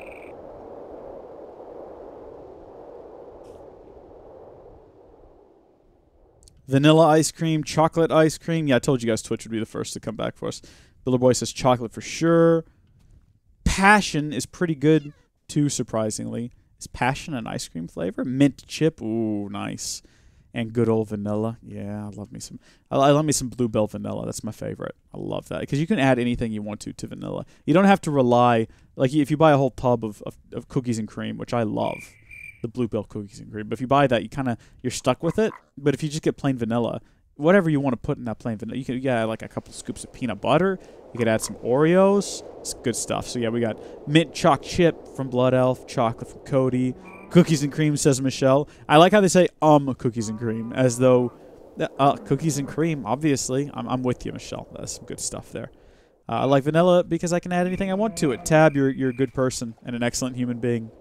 Vanilla ice cream, chocolate ice cream. Yeah, I told you guys Twitch would be the first to come back for us. Builder Boy says chocolate for sure. Passion is pretty good, too, surprisingly. Is passion an ice cream flavor? Mint chip. Ooh, nice. And good old vanilla. Yeah, I love me some. I love me some Bluebell vanilla. That's my favorite. I love that because you can add anything you want to vanilla. You don't have to rely, like if you buy a whole tub of cookies and cream, which I love, the Bluebell cookies and cream. But if you buy that, you're stuck with it. But if you just get plain vanilla, whatever you want to put in that plain vanilla, you can add like a couple scoops of peanut butter. You could add some Oreos. It's good stuff. So yeah, we got mint choc chip from Blood Elf, chocolate from Cody. Cookies and cream, says Michelle. I like how they say cookies and cream, as though cookies and cream, obviously. I'm with you, Michelle. That's some good stuff there. I like vanilla because I can add anything I want to it. Tab, you're a good person and an excellent human being.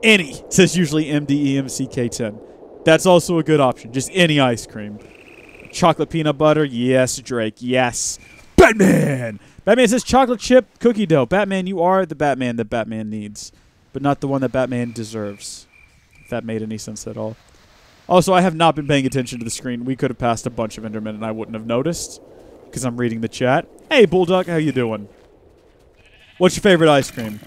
Any, says usually MDEMCK10. That's also a good option. Just any ice cream. Chocolate peanut butter, yes, Drake, yes. Batman! Batman says chocolate chip cookie dough. Batman, you are the Batman that Batman needs. But not the one that Batman deserves. If that made any sense at all. Also, I have not been paying attention to the screen. We could have passed a bunch of Endermen and I wouldn't have noticed. Because I'm reading the chat. Hey, Bulldog, how you doing? What's your favorite ice cream?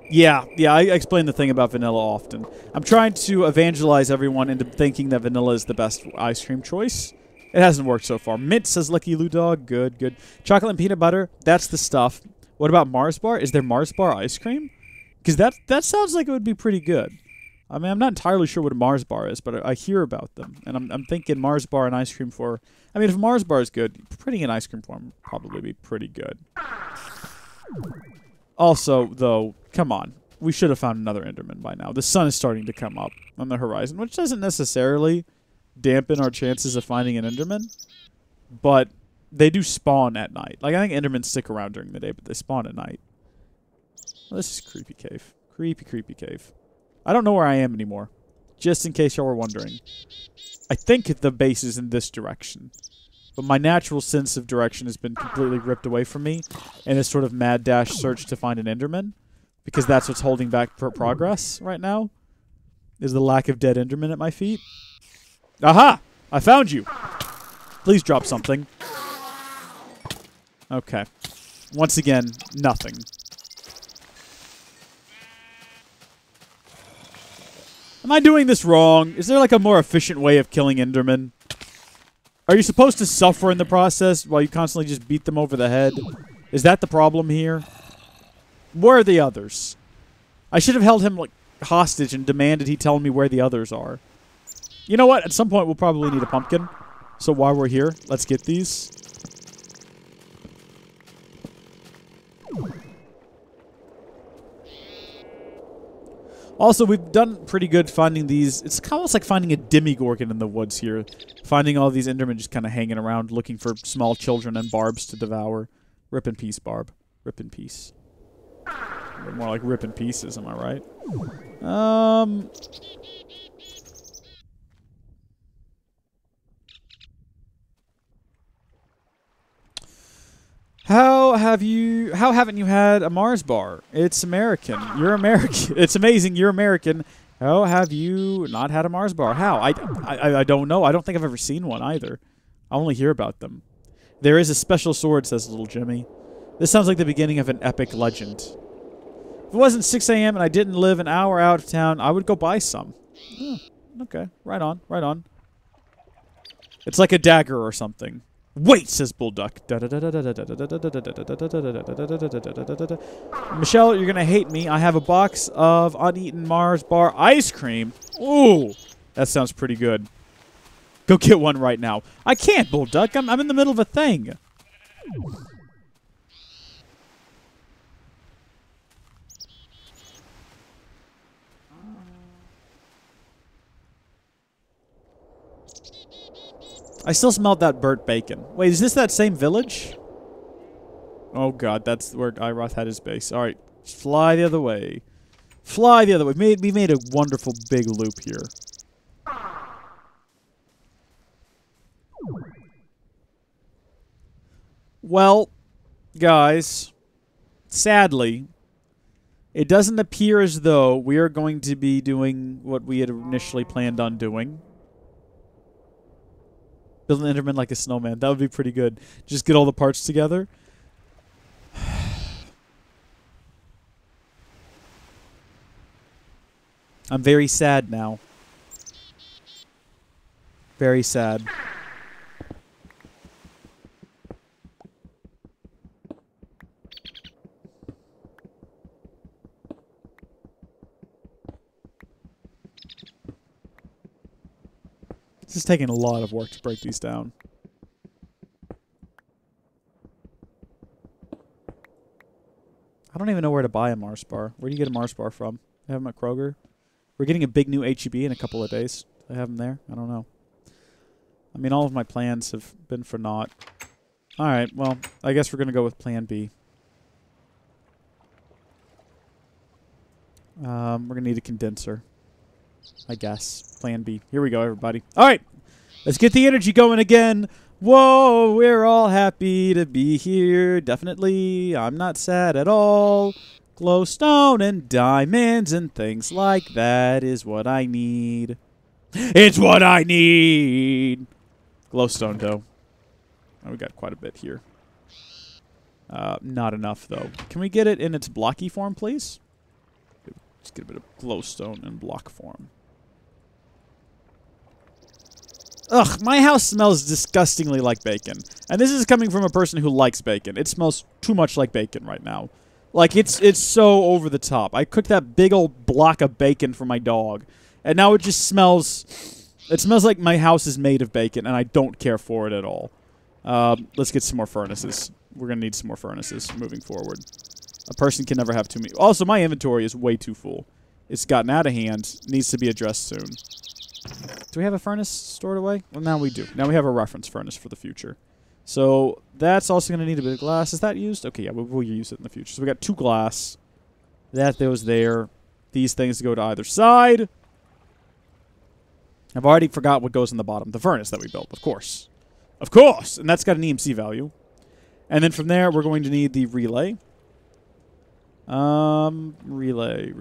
Yeah, I explain the thing about vanilla often. I'm trying to evangelize everyone into thinking that vanilla is the best ice cream choice. It hasn't worked so far. Mint, says Lucky Lou Dog. Good, good. Chocolate and peanut butter, that's the stuff. What about Mars bar? Is there Mars bar ice cream? Because that sounds like it would be pretty good. I mean, I'm not entirely sure what a Mars bar is, but I hear about them. And I'm thinking Mars bar and ice cream for... I mean, if Mars bar is good, putting an ice cream form would probably be pretty good. Also, though, come on. We should have found another Enderman by now. The sun is starting to come up on the horizon, which doesn't necessarily dampen our chances of finding an Enderman. But... they do spawn at night. Like, I think Endermen stick around during the day, but they spawn at night. Well, this is creepy cave. Creepy, creepy cave. I don't know where I am anymore. Just in case y'all were wondering. I think the base is in this direction. But my natural sense of direction has been completely ripped away from me in this sort of mad dash search to find an Enderman. Because that's what's holding back progress right now. Is the lack of dead Endermen at my feet. Aha! I found you! Please drop something. Okay. Once again, nothing. Am I doing this wrong? Is there like a more efficient way of killing Endermen? Are you supposed to suffer in the process while you constantly just beat them over the head? Is that the problem here? Where are the others? I should have held him like hostage and demanded he tell me where the others are. You know what? At some point we'll probably need a pumpkin. So while we're here, let's get these. Also, we've done pretty good finding these. It's almost like finding a demigorgon in the woods here. Finding all these Endermen just kind of hanging around looking for small children and barbs to devour. Rip in peace, Barb. Rip in peace. They're more like ripping pieces, am I right? How haven't you had a Mars bar? It's American. You're American. It's amazing. You're American. How have you not had a Mars bar? How? I don't know. I don't think I've ever seen one either. I only hear about them. There is a special sword, says little Jimmy. This sounds like the beginning of an epic legend. If it wasn't 6 a.m. and I didn't live an hour out of town, I would go buy some. Oh, okay. Right on. Right on. It's like a dagger or something. Wait, says Bullduck. Michelle, you're going to hate me. I have a box of uneaten Mars bar ice cream. Ooh, that sounds pretty good. Go get one right now. I can't, Bullduck. I'm in the middle of a thing. I still smelled that burnt bacon. Wait, is this that same village? Oh god, that's where Iroth had his base. Alright, fly the other way. Fly the other way. We made a wonderful big loop here. Well, guys, sadly, it doesn't appear as though we are going to be doing what we had initially planned on doing. Build an Enderman like a snowman. That would be pretty good. Just get all the parts together. I'm very sad now. Very sad. This is taking a lot of work to break these down. I don't even know where to buy a Mars bar. Where do you get a Mars bar from? I have them at Kroger. We're getting a big new H-E-B in a couple of days. Do I have them there? I don't know. I mean, all of my plans have been for naught. Alright, well, I guess we're going to go with Plan B. We're going to need a condenser. I guess. Plan B. Here we go, everybody. Alright! Let's get the energy going again! Whoa! We're all happy to be here. Definitely. I'm not sad at all. Glowstone and diamonds and things like that is what I need. It's what I need! Glowstone, though. Oh, we got quite a bit here. Not enough, though. Can we get it in its blocky form, please? Let's get a bit of glowstone in block form. Ugh, my house smells disgustingly like bacon. And this is coming from a person who likes bacon. It smells too much like bacon right now. Like, it's so over the top. I cooked that big old block of bacon for my dog. And now it just smells... It smells like my house is made of bacon, and I don't care for it at all. Let's get some more furnaces. We're going to need some more furnaces moving forward. A person can never have too many. Also, my inventory is way too full. It's gotten out of hand. Needs to be addressed soon. Do we have a furnace stored away? Well, now we do. Now we have a reference furnace for the future. So that's also going to need a bit of glass. Is that used? Okay, yeah, we'll use it in the future. So we got 2 glass. That goes there. These things go to either side. I've already forgot what goes in the bottom. The furnace that we built, of course. Of course! And that's got an EMC value. And then from there, we're going to need the relay. Relay.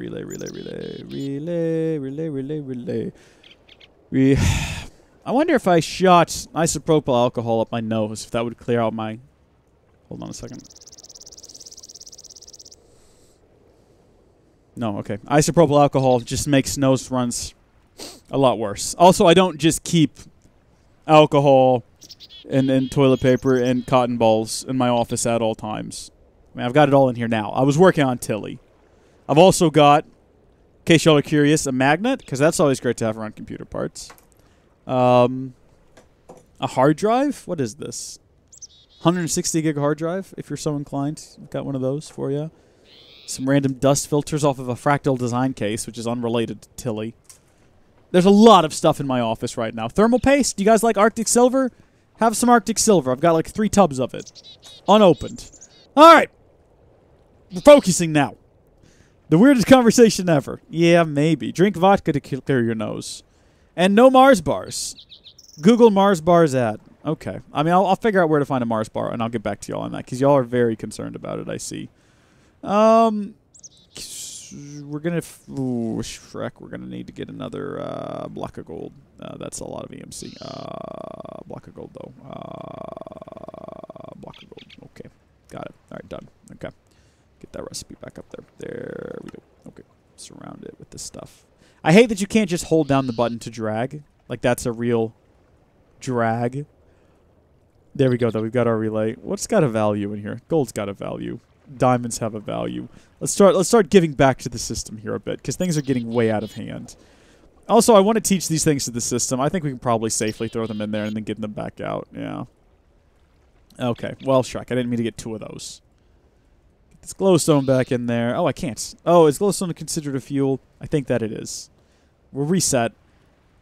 I wonder if I shot isopropyl alcohol up my nose, if that would clear out my... Hold on a second. No, okay. Isopropyl alcohol just makes nose runs a lot worse. Also, I don't just keep alcohol and toilet paper and cotton balls in my office at all times. I mean, I've got it all in here now. I was working on Tilly. I've also got, in case y'all are curious, a magnet, because that's always great to have around computer parts. A hard drive? What is this? 160 gig hard drive, if you're so inclined. I've got one of those for you. Some random dust filters off of a fractal design case, which is unrelated to Tilly. There's a lot of stuff in my office right now. Thermal paste? Do you guys like Arctic Silver? Have some Arctic Silver. I've got like 3 tubs of it. Unopened. Alright. We're focusing now. The weirdest conversation ever. Yeah, maybe. Drink vodka to clear your nose. And no Mars bars. Google Mars bars ad. Okay. I mean, I'll figure out where to find a Mars bar, and I'll get back to y'all on that, because y'all are very concerned about it, I see. We're going to... Ooh, Shrek. We're going to need to get another block of gold. That's a lot of EMC. Block of gold, though. Block of gold. Okay. Got it. All right, done. Okay. Get that recipe back up there. There we go. Okay. Surround it with this stuff. I hate that you can't just hold down the button to drag. Like, that's a real drag. There we go, though. We've got our relay. What's got a value in here? Gold's got a value. Diamonds have a value. Let's start giving back to the system here a bit, because things are getting way out of hand. Also, I want to teach these things to the system. I think we can probably safely throw them in there and then get them back out. Yeah. Okay. Well, Shrek, I didn't mean to get 2 of those. Get this glowstone back in there. Oh, I can't. Oh, is glowstone considered a fuel? I think that it is. We'll reset.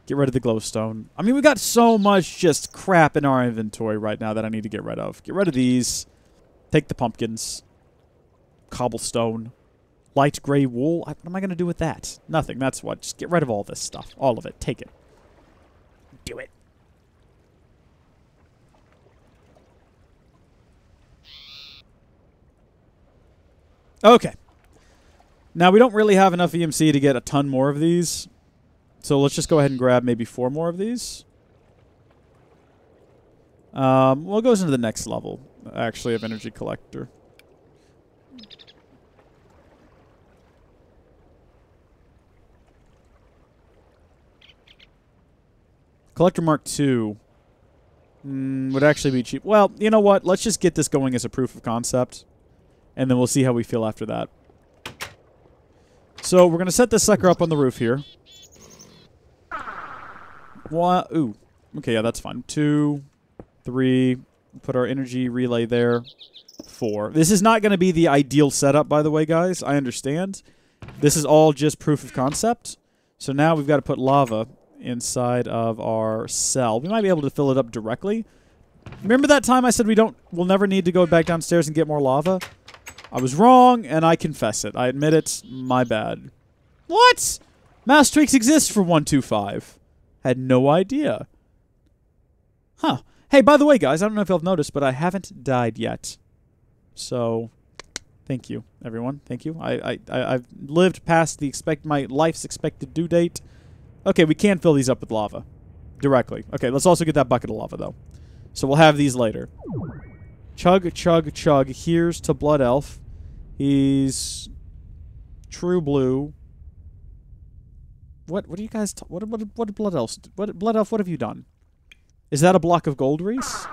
Get rid of the glowstone. I mean, we got so much just crap in our inventory right now that I need to get rid of. Get rid of these. Take the pumpkins. Cobblestone. Light gray wool. What am I going to do with that? Nothing. That's what. Just get rid of all this stuff. All of it. Take it. Do it. Okay. Now, we don't really have enough EMC to get a ton more of these. So let's just go ahead and grab maybe 4 more of these. Well, it goes into the next level, actually, of energy collector. Collector Mark II would actually be cheap. Well, you know what? Let's just get this going as a proof of concept, and then we'll see how we feel after that. So we're going to set this sucker up on the roof here. One, ooh. Okay, yeah, that's fine. 2, 3. Put our energy relay there. 4. This is not going to be the ideal setup, by the way, guys. I understand. This is all just proof of concept. So now we've got to put lava inside of our cell. We might be able to fill it up directly. Remember that time I said we'll never need to go back downstairs and get more lava? I was wrong, and I confess it. I admit it. My bad. What? Mouse streaks exist for 125. Had no idea. Huh. Hey, by the way, guys, I don't know if you've noticed, but I haven't died yet. So, thank you, everyone. Thank you. I've lived past my life's expected due date. Okay, we can fill these up with lava. Directly. Okay, let's also get that bucket of lava, though. So we'll have these later. Chug, chug, chug. Here's to Blood Elf. He's true blue. What do you guys... What did Blood Elf... Blood Elf, what have you done? Is that a block of gold, Rees?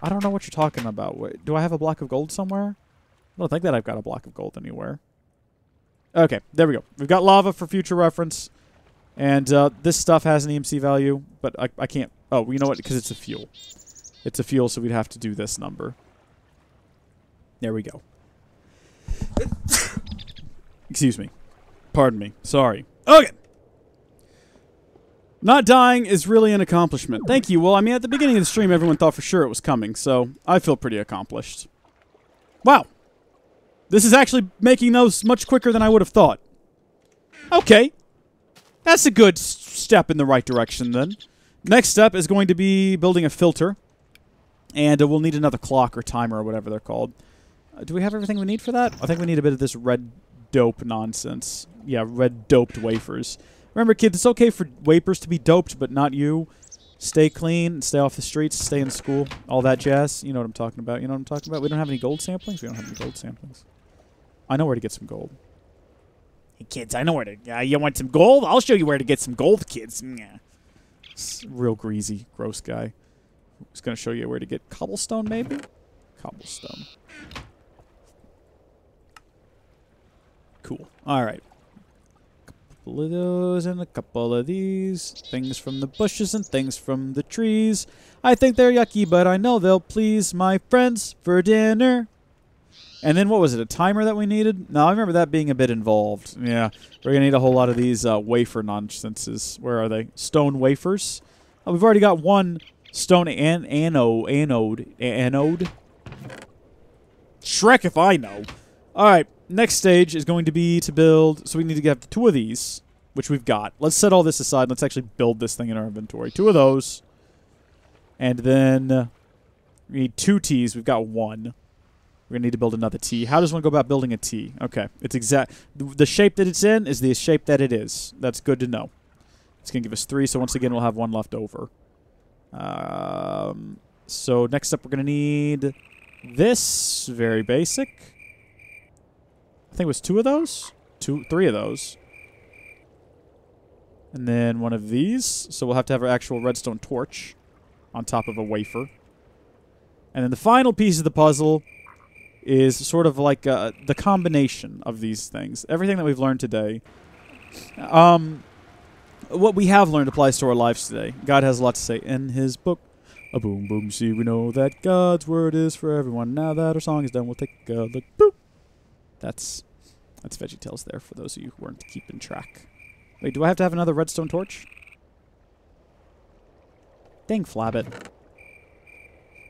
I don't know what you're talking about. Wait, do I have a block of gold somewhere? I don't think that I've got a block of gold anywhere. Okay, there we go. We've got lava for future reference. And this stuff has an EMC value, but I can't... Oh, you know what? Because it's a fuel. It's a fuel, so we'd have to do this number. There we go. Excuse me. Pardon me. Sorry. Okay. Not dying is really an accomplishment. Thank you. Well, I mean, at the beginning of the stream, everyone thought for sure it was coming, so I feel pretty accomplished. Wow. This is actually making those much quicker than I would have thought. Okay. That's a good step in the right direction, then. Next step is going to be building a filter. And we'll need another clock or timer or whatever they're called. Do we have everything we need for that? I think we need a bit of this red dope nonsense. Yeah, red doped wafers. Remember, kids, it's okay for wafers to be doped, but not you. Stay clean, stay off the streets, stay in school, all that jazz. You know what I'm talking about. You know what I'm talking about? We don't have any gold samplings? We don't have any gold samplings. I know where to get some gold. Hey, kids, I know where to... you want some gold? I'll show you where to get some gold, kids. Real greasy, gross guy. Who's going to show you where to get cobblestone, maybe? Cobblestone. Cool. All right. Couple of those and a couple of these. Things from the bushes and things from the trees. I think they're yucky, but I know they'll please my friends for dinner. And then what was it, a timer that we needed? No, I remember that being a bit involved. Yeah, we're going to need a whole lot of these wafer nonsenses. Where are they? Stone wafers. Oh, we've already got one stone anode. Shrek if I know. All right, next stage is going to be to build... So we need to get 2 of these, which we've got. Let's set all this aside. Let's actually build this thing in our inventory. 2 of those. And then we need 2 T's. We've got 1. We're going to need to build another T. How does one go about building a T? Okay. It's exact. The shape that it's in is the shape that it is. That's good to know. It's going to give us 3, so once again, we'll have 1 left over. So next up, we're going to need this. Very basic. I think it was 2 of those? 3 of those. And then 1 of these. So we'll have to have our actual redstone torch on top of a wafer. And then the final piece of the puzzle is sort of like the combination of these things. Everything that we've learned today. What we have learned applies to our lives today. God has a lot to say in his book. A boom, boom, see, we know that God's word is for everyone. Now that our song is done, we'll take a look. Boop. That's VeggieTales there for those of you who weren't keeping track. Wait, do I have to have another redstone torch? Dang flabbit.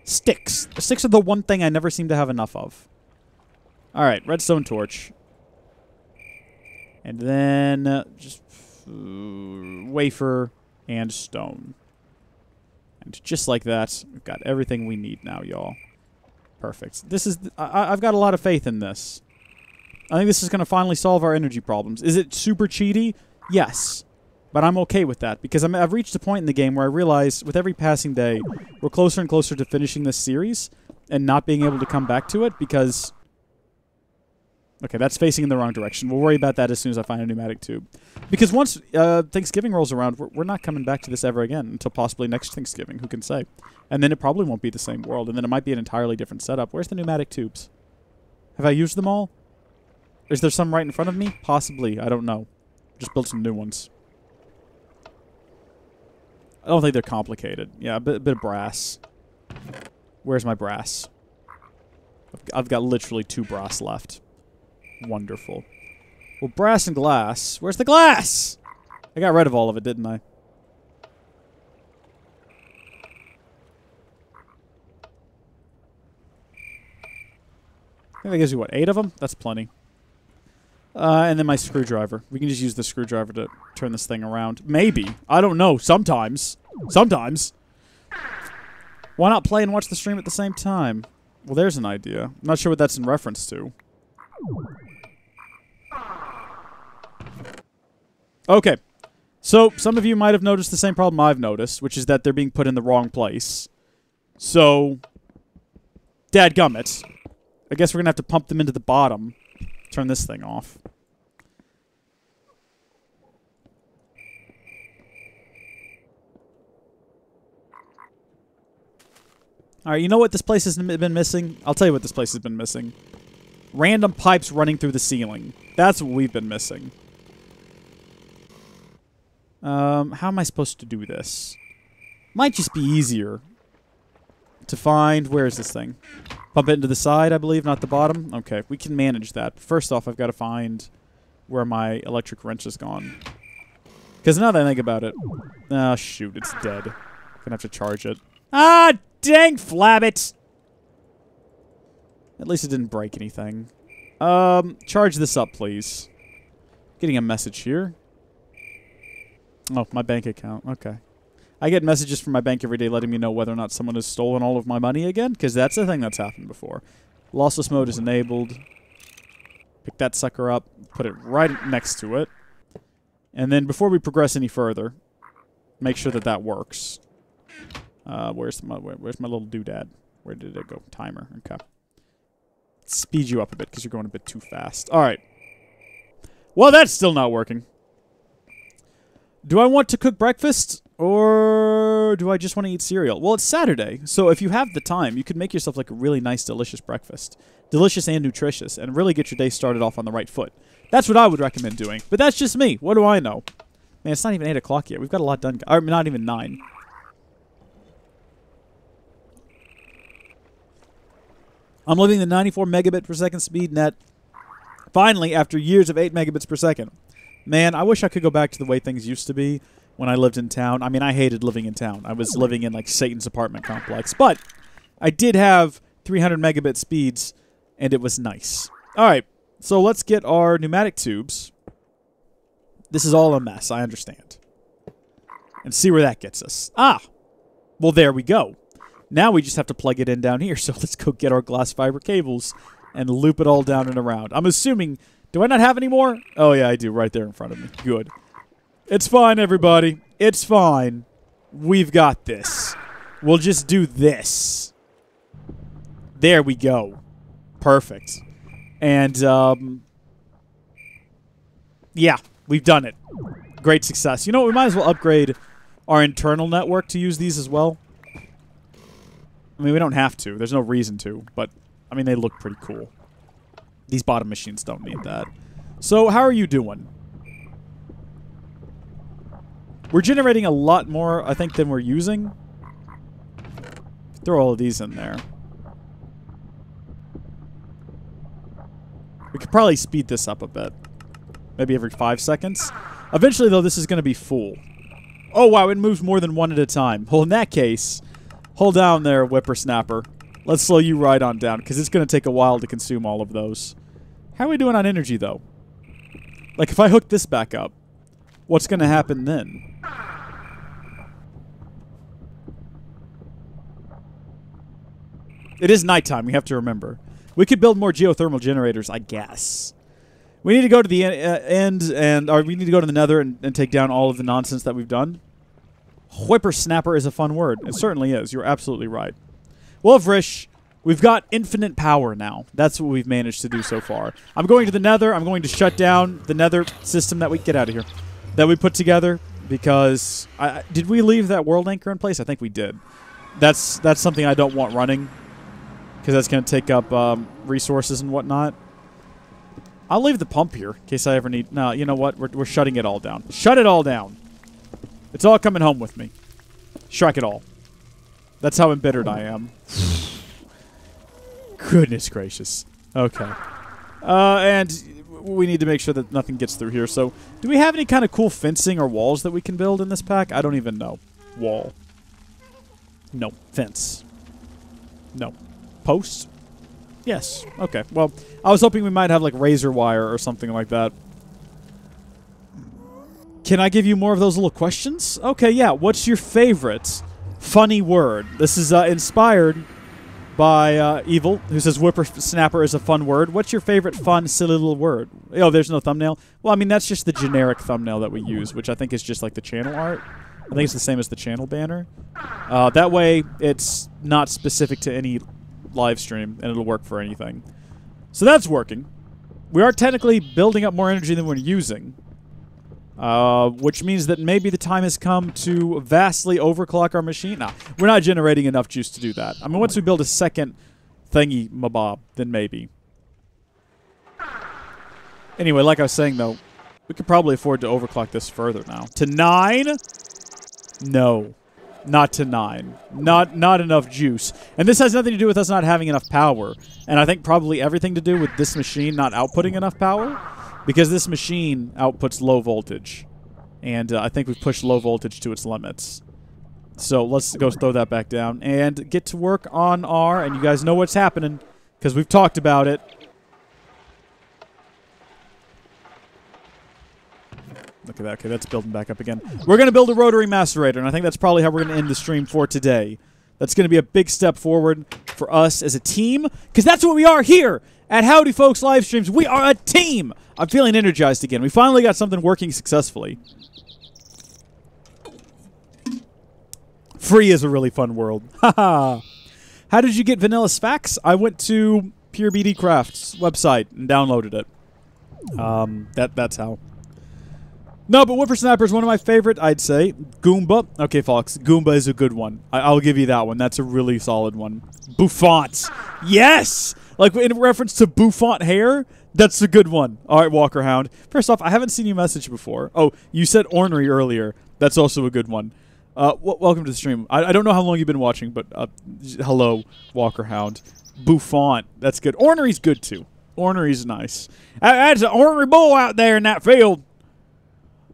Sticks. The sticks are the one thing I never seem to have enough of. Alright, redstone torch. And then just wafer and stone. And just like that, we've got everything we need now, y'all. Perfect. This is... I've got a lot of faith in this. I think this is going to finally solve our energy problems. Is it super cheaty? Yes. But I'm okay with that, because I've reached a point in the game where I realize with every passing day, we're closer and closer to finishing this series and not being able to come back to it because... Okay, that's facing in the wrong direction. We'll worry about that as soon as I find a pneumatic tube. Because once Thanksgiving rolls around, we're not coming back to this ever again until possibly next Thanksgiving, who can say? And then it probably won't be the same world, and then it might be an entirely different setup. Where's the pneumatic tubes? Have I used them all? Is there some right in front of me? Possibly. I don't know. Just built some new ones. I don't think they're complicated. Yeah, a bit of brass. Where's my brass? I've got literally 2 brass left. Wonderful. Well, brass and glass. Where's the glass? I got rid of all of it, didn't I? I think that gives you, what, 8 of them? That's plenty. And then my screwdriver. We can just use the screwdriver to turn this thing around. Maybe. I don't know. Sometimes. Sometimes. Why not play and watch the stream at the same time? Well, there's an idea. I'm not sure what that's in reference to. Okay. So, some of you might have noticed the same problem I've noticed, which is that they're being put in the wrong place. So, dadgummit. I guess we're going to have to pump them into the bottom. Turn this thing off. Alright, you know what this place has been missing? I'll tell you what this place has been missing. Random pipes running through the ceiling. That's what we've been missing. How am I supposed to do this? Might just be easier to find... Where is this thing? Pump it into the side, I believe, not the bottom. Okay, we can manage that. First off, I've got to find where my electric wrench has gone. Because now that I think about it... Ah, shoot, it's dead. Gonna have to charge it. Ah, dang flabbit! At least it didn't break anything. Charge this up, please. Getting a message here. Oh, my bank account. Okay. I get messages from my bank every day letting me know whether or not someone has stolen all of my money again, because that's a thing that's happened before. Lossless mode is enabled. Pick that sucker up, put it right next to it. And then before we progress any further, make sure that that works. Where's my little doodad? Where did it go? Timer. Okay. Speed you up a bit because you're going a bit too fast. All right. Well, that's still not working. Do I want to cook breakfast or do I just want to eat cereal? Well, it's Saturday, so if you have the time, you could make yourself like a really nice, delicious breakfast. Delicious and nutritious, and really get your day started off on the right foot. That's what I would recommend doing, but that's just me. What do I know? Man, it's not even 8 o'clock yet. We've got a lot done. Or not even 9. I'm living the 94 megabit per second speed net. Finally, after years of 8 megabits per second. Man, I wish I could go back to the way things used to be when I lived in town. I mean, I hated living in town. I was living in, like, Satan's apartment complex. But I did have 300 megabit speeds, and it was nice. All right. So let's get our pneumatic tubes. This is all a mess, I understand. And see where that gets us. Ah! Well, there we go. Now we just have to plug it in down here. So let's go get our glass fiber cables and loop it all down and around. I'm assuming... Do I not have any more? Oh, yeah, I do. Right there in front of me. Good. It's fine, everybody. It's fine. We've got this. We'll just do this. There we go. Perfect. And, yeah, we've done it. Great success. You know what? We might as well upgrade our internal network to use these as well. I mean, we don't have to. There's no reason to. But, I mean, they look pretty cool. These bottom machines don't need that. So, how are you doing? We're generating a lot more, I think, than we're using. Throw all of these in there. We could probably speed this up a bit. Maybe every 5 seconds. Eventually, though, this is going to be full. Oh, wow, it moves more than one at a time. Well, in that case, hold down there, whippersnapper. Let's slow you right on down, because it's going to take a while to consume all of those. How are we doing on energy, though? Like, if I hook this back up, what's going to happen then? It is nighttime, we have to remember. We could build more geothermal generators, I guess. We need to go to the end, or we need to go to the nether and take down all of the nonsense that we've done. Whippersnapper is a fun word. It certainly is. You're absolutely right. Well, Vrish, we've got infinite power now. That's what we've managed to do so far. I'm going to the nether. I'm going to shut down the nether system that we... Get out of here. That we put together because... did we leave that world anchor in place? I think we did. That's something I don't want running because that's going to take up resources and whatnot. I'll leave the pump here in case I ever need... No, you know what? We're shutting it all down. Shut it all down. It's all coming home with me. Strike it all. That's how embittered I am. Goodness gracious. Okay. And we need to make sure that nothing gets through here. So, do we have any kind of cool fencing or walls that we can build in this pack? I don't even know. Wall. No. Fence. No. Posts? Yes. Okay. Well, I was hoping we might have, like, razor wire or something like that. Can I give you more of those little questions? Okay, yeah. What's your favorite funny word? This is inspired by Evil, who says whippersnapper is a fun word. What's your favorite fun, silly little word? Oh, there's no thumbnail? Well, I mean, that's just the generic thumbnail that we use, which I think is just like the channel art. I think it's the same as the channel banner. That way, it's not specific to any live stream, and it'll work for anything. So that's working. We are technically building up more energy than we're using. Which means that maybe the time has come to vastly overclock our machine. Nah, we're not generating enough juice to do that. I mean, once we build a second thingy-mabob, then maybe. Anyway, like I was saying, though, we could probably afford to overclock this further now. To 9? No. Not to 9. Not enough juice. And this has nothing to do with us not having enough power. And I think probably everything to do with this machine not outputting enough power. Because this machine outputs low voltage. And I think we've pushed low voltage to its limits. So let's go throw that back down and get to work on our... And you guys know what's happening because we've talked about it. Look at that. Okay, that's building back up again. We're going to build a rotary macerator, and I think that's probably how we're going to end the stream for today. That's going to be a big step forward for us as a team, because that's what we are here at Howdy Folks live streams. We are a team. I'm feeling energized again. We finally got something working successfully. Free is a really fun world. Haha. How did you get Vanilla Sfax? I went to Pure BD Craft's website and downloaded it. That's how. No, but Whippersnapper is one of my favorite, I'd say. Goomba. Okay, Fox. Goomba is a good one. I'll give you that one. That's a really solid one. Bouffant. Yes! Like, in reference to bouffant hair, that's a good one. All right, Walker Hound. First off, I haven't seen you message before. Oh, you said ornery earlier. That's also a good one. Welcome to the stream. I don't know how long you've been watching, but hello, Walker Hound. Bouffant. That's good. Ornery's good, too. Ornery's nice. That's an ornery bull out there in that field.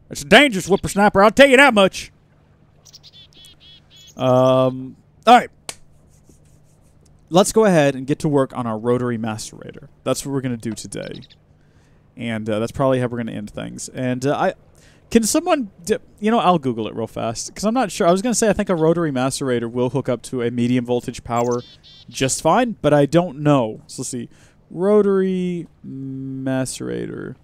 It's a dangerous whippersnapper, I'll tell you that much. All right. Let's go ahead and get to work on our rotary macerator. That's what we're going to do today. And that's probably how we're going to end things. And can someone... I'll Google it real fast. Because I'm not sure. I was going to say I think a rotary macerator will hook up to a medium voltage power just fine. But I don't know. So let's see. Rotary macerator.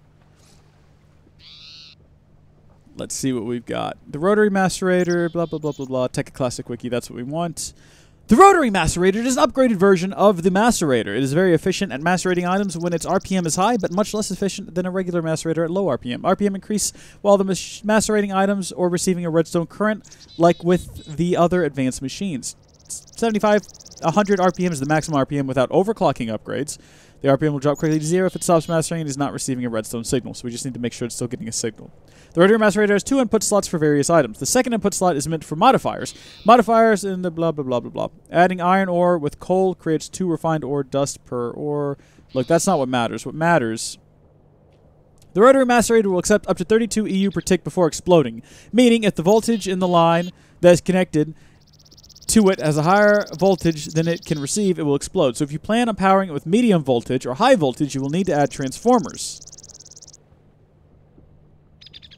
Let's see what we've got. The rotary macerator, blah, blah, blah, blah, blah. Tekkit Classic Wiki, that's what we want. The rotary macerator is an upgraded version of the macerator. It is very efficient at macerating items when its RPM is high, but much less efficient than a regular macerator at low RPM. RPM increase while the macerating items or receiving a redstone current, like with the other advanced machines. 75, 100 RPM is the maximum RPM without overclocking upgrades. The RPM will drop quickly to 0 if it stops macerating and is not receiving a redstone signal, so we just need to make sure it's still getting a signal. The rotary macerator has 2 input slots for various items. The second input slot is meant for modifiers. Modifiers in the blah, blah, blah, blah, blah. Adding iron ore with coal creates 2 refined ore dust per ore. Look, that's not what matters. What matters... The rotary macerator will accept up to 32 EU per tick before exploding, meaning if the voltage in the line that is connected to it has a higher voltage than it can receive, it will explode. So if you plan on powering it with medium voltage or high voltage, you will need to add transformers.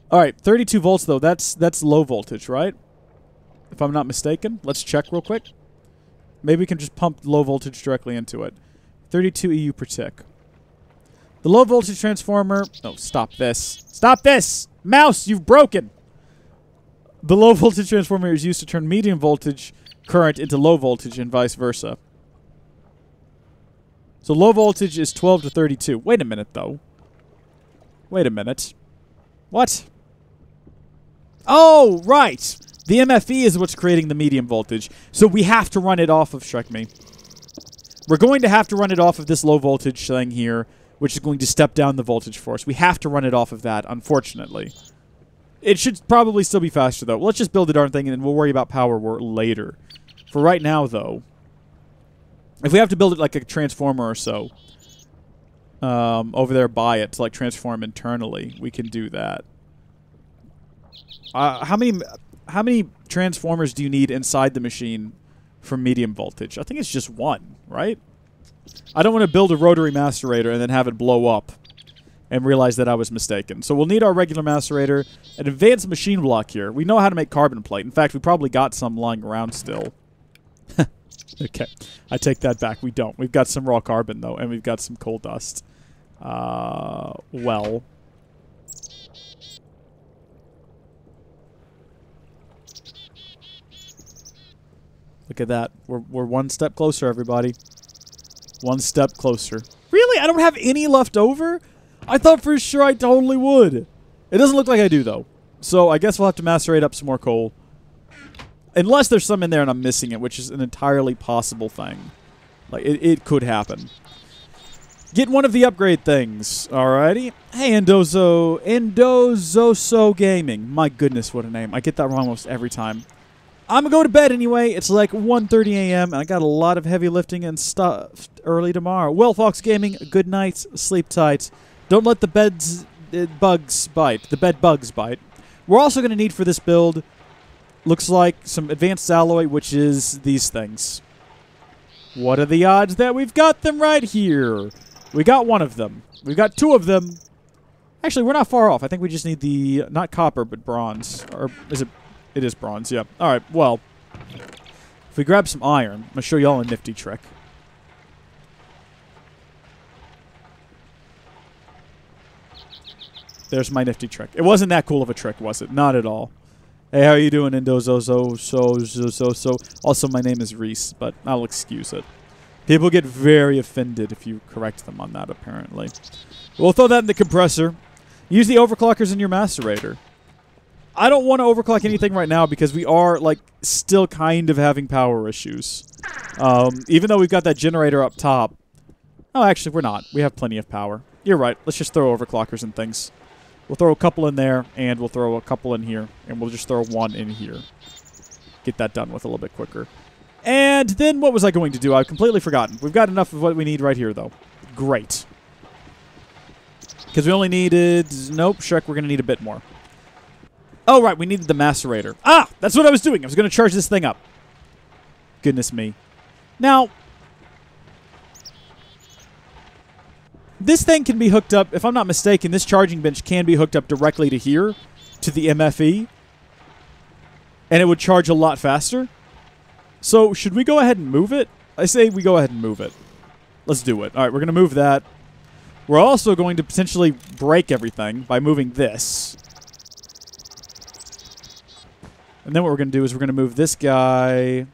Alright, 32 volts though, that's low voltage, right? If I'm not mistaken. Let's check real quick. Maybe we can just pump low voltage directly into it. 32 EU per tick. The low voltage transformer... Oh, stop this. Stop this! Mouse, you've broken! The low voltage transformer is used to turn medium voltage current into low voltage and vice versa. So low voltage is 12 to 32. Wait a minute, though. Wait a minute. What? Oh, right! The MFE is what's creating the medium voltage. So we have to run it off of... Shrek me. We're going to have to run it off of this low voltage thing here, which is going to step down the voltage for us. We have to run it off of that, unfortunately. It should probably still be faster, though. Let's just build the darn thing, and then we'll worry about power later. For right now, though, if we have to build it like a transformer or so, over there by it to like transform internally, we can do that. How many transformers do you need inside the machine for medium voltage? I think it's just 1, right? I don't want to build a rotary macerator and then have it blow up and realize that I was mistaken. So we'll need our regular macerator, an advanced machine block here. We know how to make carbon plate. In fact, we probably got some lying around still. Okay, I take that back. We don't. We've got some raw carbon, though, and we've got some coal dust. Well... Look at that. We're one step closer, everybody. One step closer. Really? I don't have any left over? I thought for sure I totally would. It doesn't look like I do, though. So I guess we'll have to macerate up some more coal. Unless there's some in there and I'm missing it, which is an entirely possible thing. Like, it could happen. Get one of the upgrade things. Alrighty. Hey, Endozoso Gaming. My goodness, what a name. I get that wrong almost every time. I'm going to go to bed anyway. It's like 1:30 a.m. and I got a lot of heavy lifting and stuff early tomorrow. Well, Fox Gaming, good night. Sleep tight. Don't let the bugs bite. The bed bugs bite. We're also going to need for this build, looks like some advanced alloy, which is these things. What are the odds that we've got them right here? We got one of them. We've got 2 of them. Actually, we're not far off. I think we just need the, not copper, but bronze. Or is it? It is bronze, yeah. Alright, well. If we grab some iron, I'm going to show y'all a nifty trick. There's my nifty trick. It wasn't that cool of a trick, was it? Not at all. Hey, how are you doing, Endozozo? Also, my name is Rees, but I'll excuse it. People get very offended if you correct them on that, apparently. We'll throw that in the compressor. Use the overclockers in your macerator. I don't want to overclock anything right now because we are, like, still kind of having power issues. Even though we've got that generator up top. Oh, actually, we're not. We have plenty of power. You're right. Let's just throw overclockers and things. We'll throw a couple in there, and we'll throw a couple in here, and we'll just throw 1 in here. Get that done with a little bit quicker. And then what was I going to do? I've completely forgotten. We've got enough of what we need right here, though. Great. Because we only needed... Nope, Shrek, we're going to need a bit more. Oh, right, we needed the macerator. Ah, that's what I was doing. I was going to charge this thing up. Goodness me. Now, This thing can be hooked up, if I'm not mistaken, this charging bench can be hooked up directly to here, to the MFE, and it would charge a lot faster. So, should we go ahead and move it? I say we go ahead and move it. Let's do it. All right, we're going to move that. We're also going to potentially break everything by moving this. And then what we're going to do is we're going to move this guy.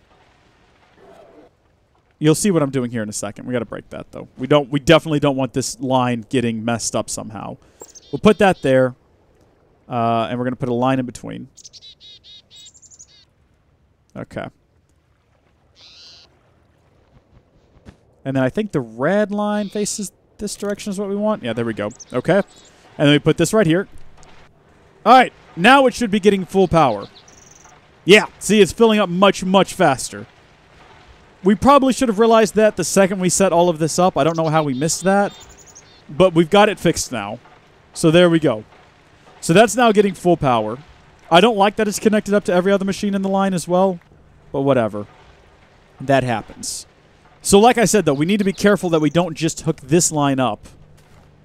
You'll see what I'm doing here in a second. We got to break that, though. We definitely don't want this line getting messed up somehow. We'll put that there, and we're going to put a line in between. Okay. And then I think the red line faces this direction is what we want. Yeah, there we go. Okay. And then we put this right here. All right. Now it should be getting full power. Yeah. See, it's filling up much, much faster. We probably should have realized that the second we set all of this up. I don't know how we missed that. But we've got it fixed now. So there we go. So that's now getting full power. I don't like that it's connected up to every other machine in the line as well. But whatever. That happens. So like I said, though, we need to be careful that we don't just hook this line up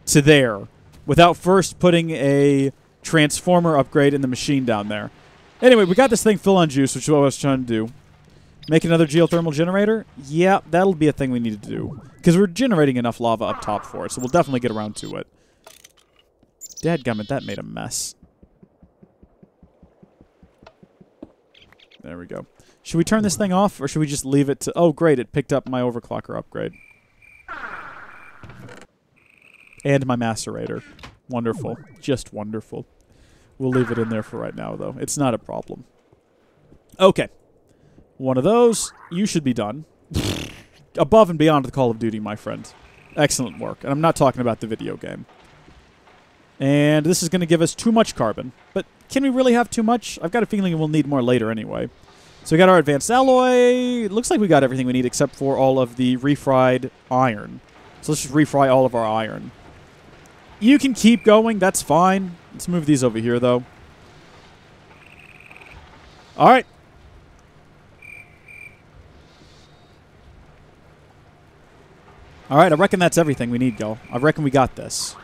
to there without first putting a transformer upgrade in the machine down there. Anyway, we got this thing full on juice, which is what I was trying to do. Make another geothermal generator? Yeah, that'll be a thing we need to do. Because we're generating enough lava up top for it, so we'll definitely get around to it. Dadgummit, that made a mess. There we go. Should we turn this thing off, or should we just leave it to... Oh, great, it picked up my overclocker upgrade. And my macerator. Wonderful. Just wonderful. We'll leave it in there for right now, though. It's not a problem. Okay. One of those. You should be done. Above and beyond the Call of Duty, my friend. Excellent work. And I'm not talking about the video game. And this is going to give us too much carbon. But can we really have too much? I've got a feeling we'll need more later anyway. So we got our advanced alloy. It looks like we got everything we need except for all of the refried iron. So let's just refry all of our iron. You can keep going. That's fine. Let's move these over here, though. All right. All right, I reckon that's everything we need, y'all. I reckon we got this.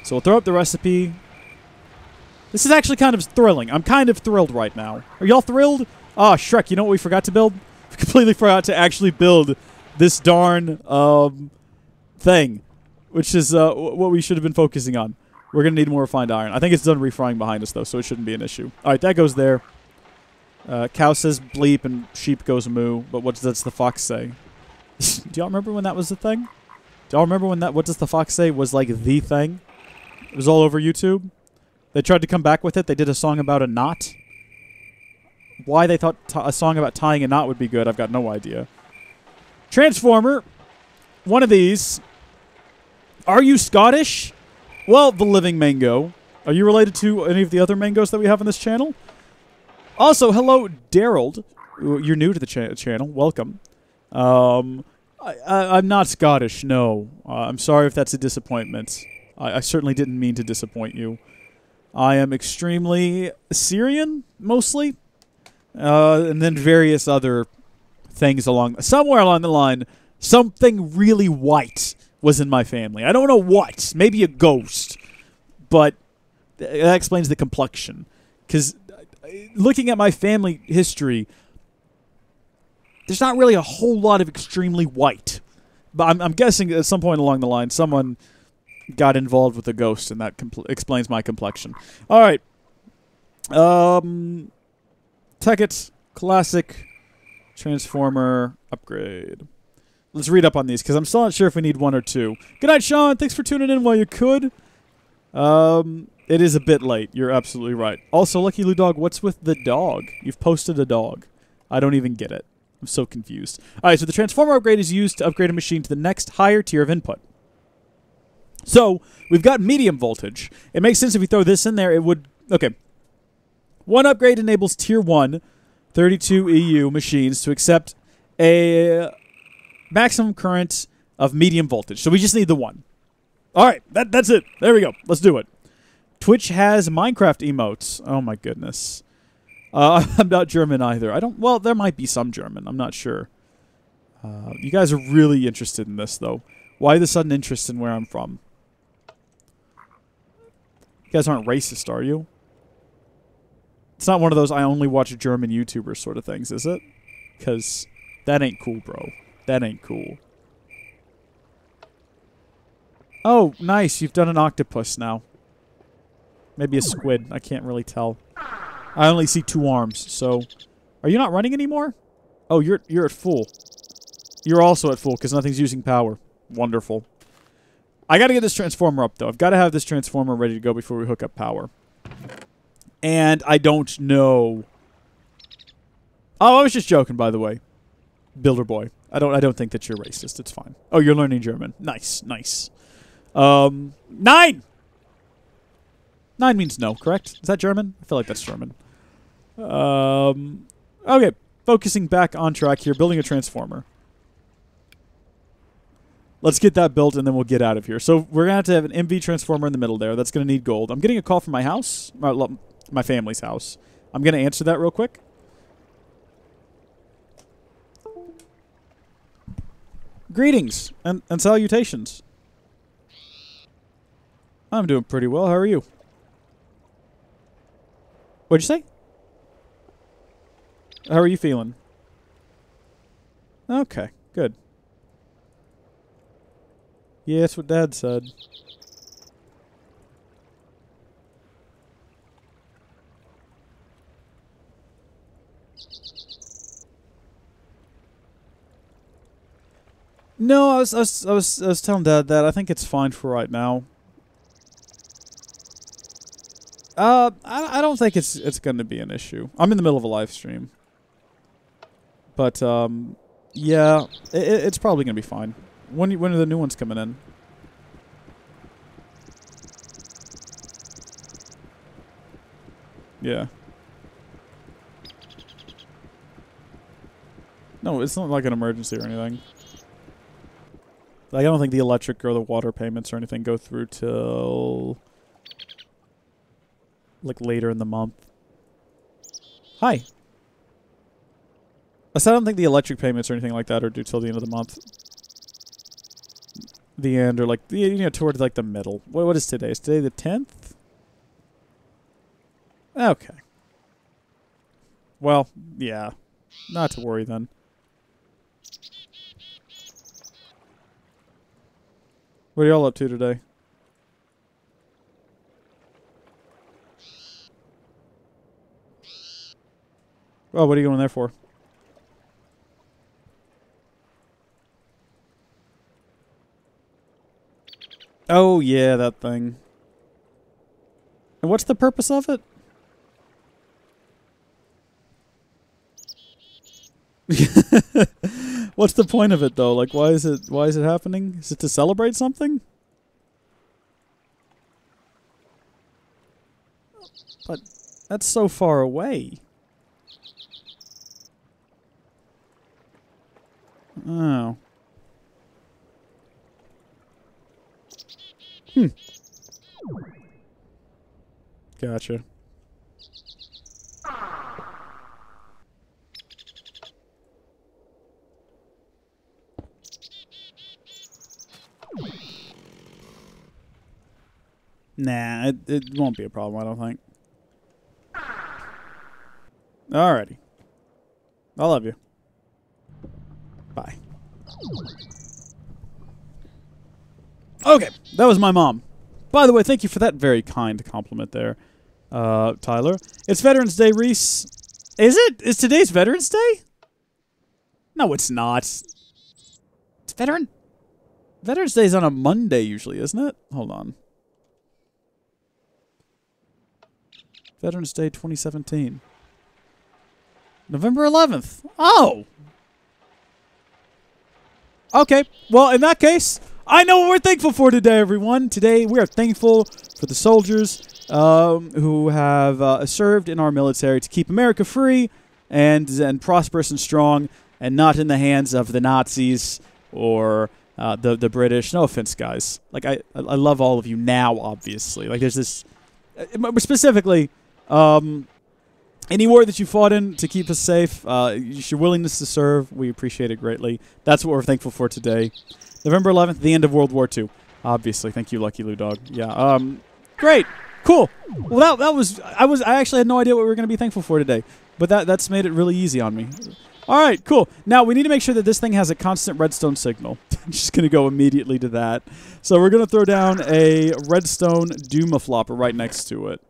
So we'll throw up the recipe. This is actually kind of thrilling. I'm kind of thrilled right now. Are y'all thrilled? Oh, Shrek, you know what we forgot to build? We completely forgot to actually build this darn thing, which is what we should have been focusing on. We're going to need more refined iron. I think it's done refrying behind us, though, so it shouldn't be an issue. All right, that goes there. Cow says bleep and sheep goes moo, but what does the fox say? Do y'all remember when that was the thing? Do y'all remember when that, what does the fox say, was like the thing? It was all over YouTube. They tried to come back with it. They did a song about a knot. Why they thought a song about tying a knot would be good, I've got no idea. Transformer. One of these. Are you Scottish? Well, the living mango. Are you related to any of the other mangoes that we have on this channel? Also, hello, Daryl. You're new to the channel. Welcome. I'm not Scottish, no. I'm sorry if that's a disappointment. I certainly didn't mean to disappoint you. I am extremely Syrian, mostly. And then various other things somewhere along the line, something really white was in my family. I don't know what. Maybe a ghost. But that explains the complexion. Because looking at my family history, there's not really a whole lot of extremely white. But I'm guessing at some point along the line, someone got involved with a ghost, and that explains my complexion. All right. Tekkit Classic Transformer Upgrade. Let's read up on these, because I'm still not sure if we need one or two. Good night, Sean. Thanks for tuning in while you could. It is a bit late. You're absolutely right. Also, Lucky Lou Dog, what's with the dog? You've posted a dog. I don't even get it. I'm so confused. All right, so the transformer upgrade is used to upgrade a machine to the next higher tier of input. So, we've got medium voltage. It makes sense if we throw this in there, it would... Okay. One upgrade enables tier 1, 32 EU machines to accept a maximum current of medium voltage. So we just need the one. All right, that's it. There we go. Let's do it. Twitch has Minecraft emotes. Oh, my goodness. I'm not German either. Well, there might be some German. I'm not sure. You guys are really interested in this, though. Why the sudden interest in where I'm from? You guys aren't racist, are you? It's not one of those I only watch German YouTubers sort of things, is it? Because that ain't cool, bro. That ain't cool. Oh, nice. You've done an octopus now. Maybe a squid. I can't really tell. I only see 2 arms, so... Are you not running anymore? Oh, you're at full. You're also at full, because nothing's using power. Wonderful. I gotta get this transformer up, though. I've gotta have this transformer ready to go before we hook up power. And I don't know... Oh, I was just joking, by the way. Builder boy. I don't think that you're racist. It's fine. Oh, you're learning German. Nice, nice. 9! 9 means no, correct? Is that German? I feel like that's German. Okay, focusing back on track here, building a transformer. Let's get that built, and then we'll get out of here. So we're going to have an MV transformer in the middle there. That's going to need gold. I'm getting a call from my house, my family's house. I'm going to answer that real quick. Greetings and salutations. I'm doing pretty well. How are you? What'd you say? How are you feeling? Okay, good. Yeah, that's what Dad said. No, I was telling Dad that I think it's fine for right now. I don't think it's going to be an issue. I'm in the middle of a live stream. But, yeah, it's probably going to be fine. When are the new ones coming in? Yeah. No, it's not like an emergency or anything. Like, I don't think the electric or the water payments or anything go through till... like, later in the month. Hi. I said I don't think the electric payments or anything like that are due till the end of the month. The end, or like, you know, towards like the middle. What is today? Is today the 10th? Okay. Well, yeah. Not to worry then. What are y'all up to today? Oh, what are you going there for? Oh, yeah, that thing. And what's the purpose of it? What's the point of it, though? Like, why is it happening? Is it to celebrate something? But that's so far away. Oh. Gotcha. Nah, it won't be a problem, I don't think. Alrighty. I love you. Bye. Okay, that was my mom. By the way, thank you for that very kind compliment there, Tyler. It's Veterans Day, Reese. Is it? Is today's Veterans Day? No, it's not. It's Veterans Day is on a Monday usually, isn't it? Hold on. Veterans Day 2017. November 11th. Oh! Okay, well, in that case, I know what we're thankful for today, everyone. Today, we are thankful for the soldiers who have served in our military to keep America free and prosperous and strong and not in the hands of the Nazis or the British. No offense, guys. Like, I love all of you now, obviously. Like, there's this... specifically... any war that you fought in to keep us safe, your willingness to serve, we appreciate it greatly. That's what we're thankful for today. November 11th, the end of World War II. Obviously. Thank you, Lucky Lou Dog. Yeah, great. Cool. Well, I actually had no idea what we were going to be thankful for today, but that's made it really easy on me. All right, cool. Now we need to make sure that this thing has a constant redstone signal. I'm just going to go immediately to that. So we're going to throw down a redstone doomaflopper right next to it.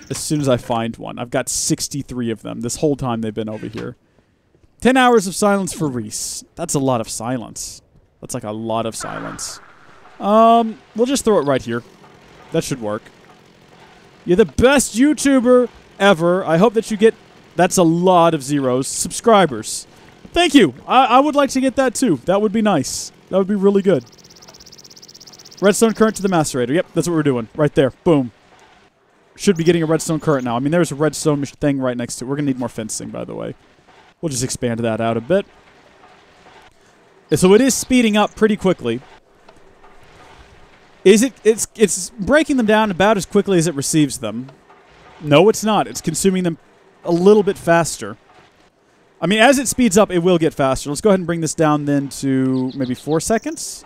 As soon as I find one. I've got 63 of them this whole time they've been over here. 10 hours of silence for Rees. That's a lot of silence. That's like a lot of silence. We'll just throw it right here. That should work. You're the best YouTuber ever. I hope that you get... That's a lot of zeros. Subscribers. Thank you. I would like to get that too. That would be nice. That would be really good. Redstone current to the macerator. Yep, that's what we're doing. Right there. Boom. Should be getting a redstone current now. I mean, there's a redstone thing right next to it. We're going to need more fencing, by the way. We'll just expand that out a bit. So it is speeding up pretty quickly. It's breaking them down about as quickly as it receives them. No, it's not. It's consuming them a little bit faster. I mean, as it speeds up, it will get faster. Let's go ahead and bring this down then to maybe 4 seconds.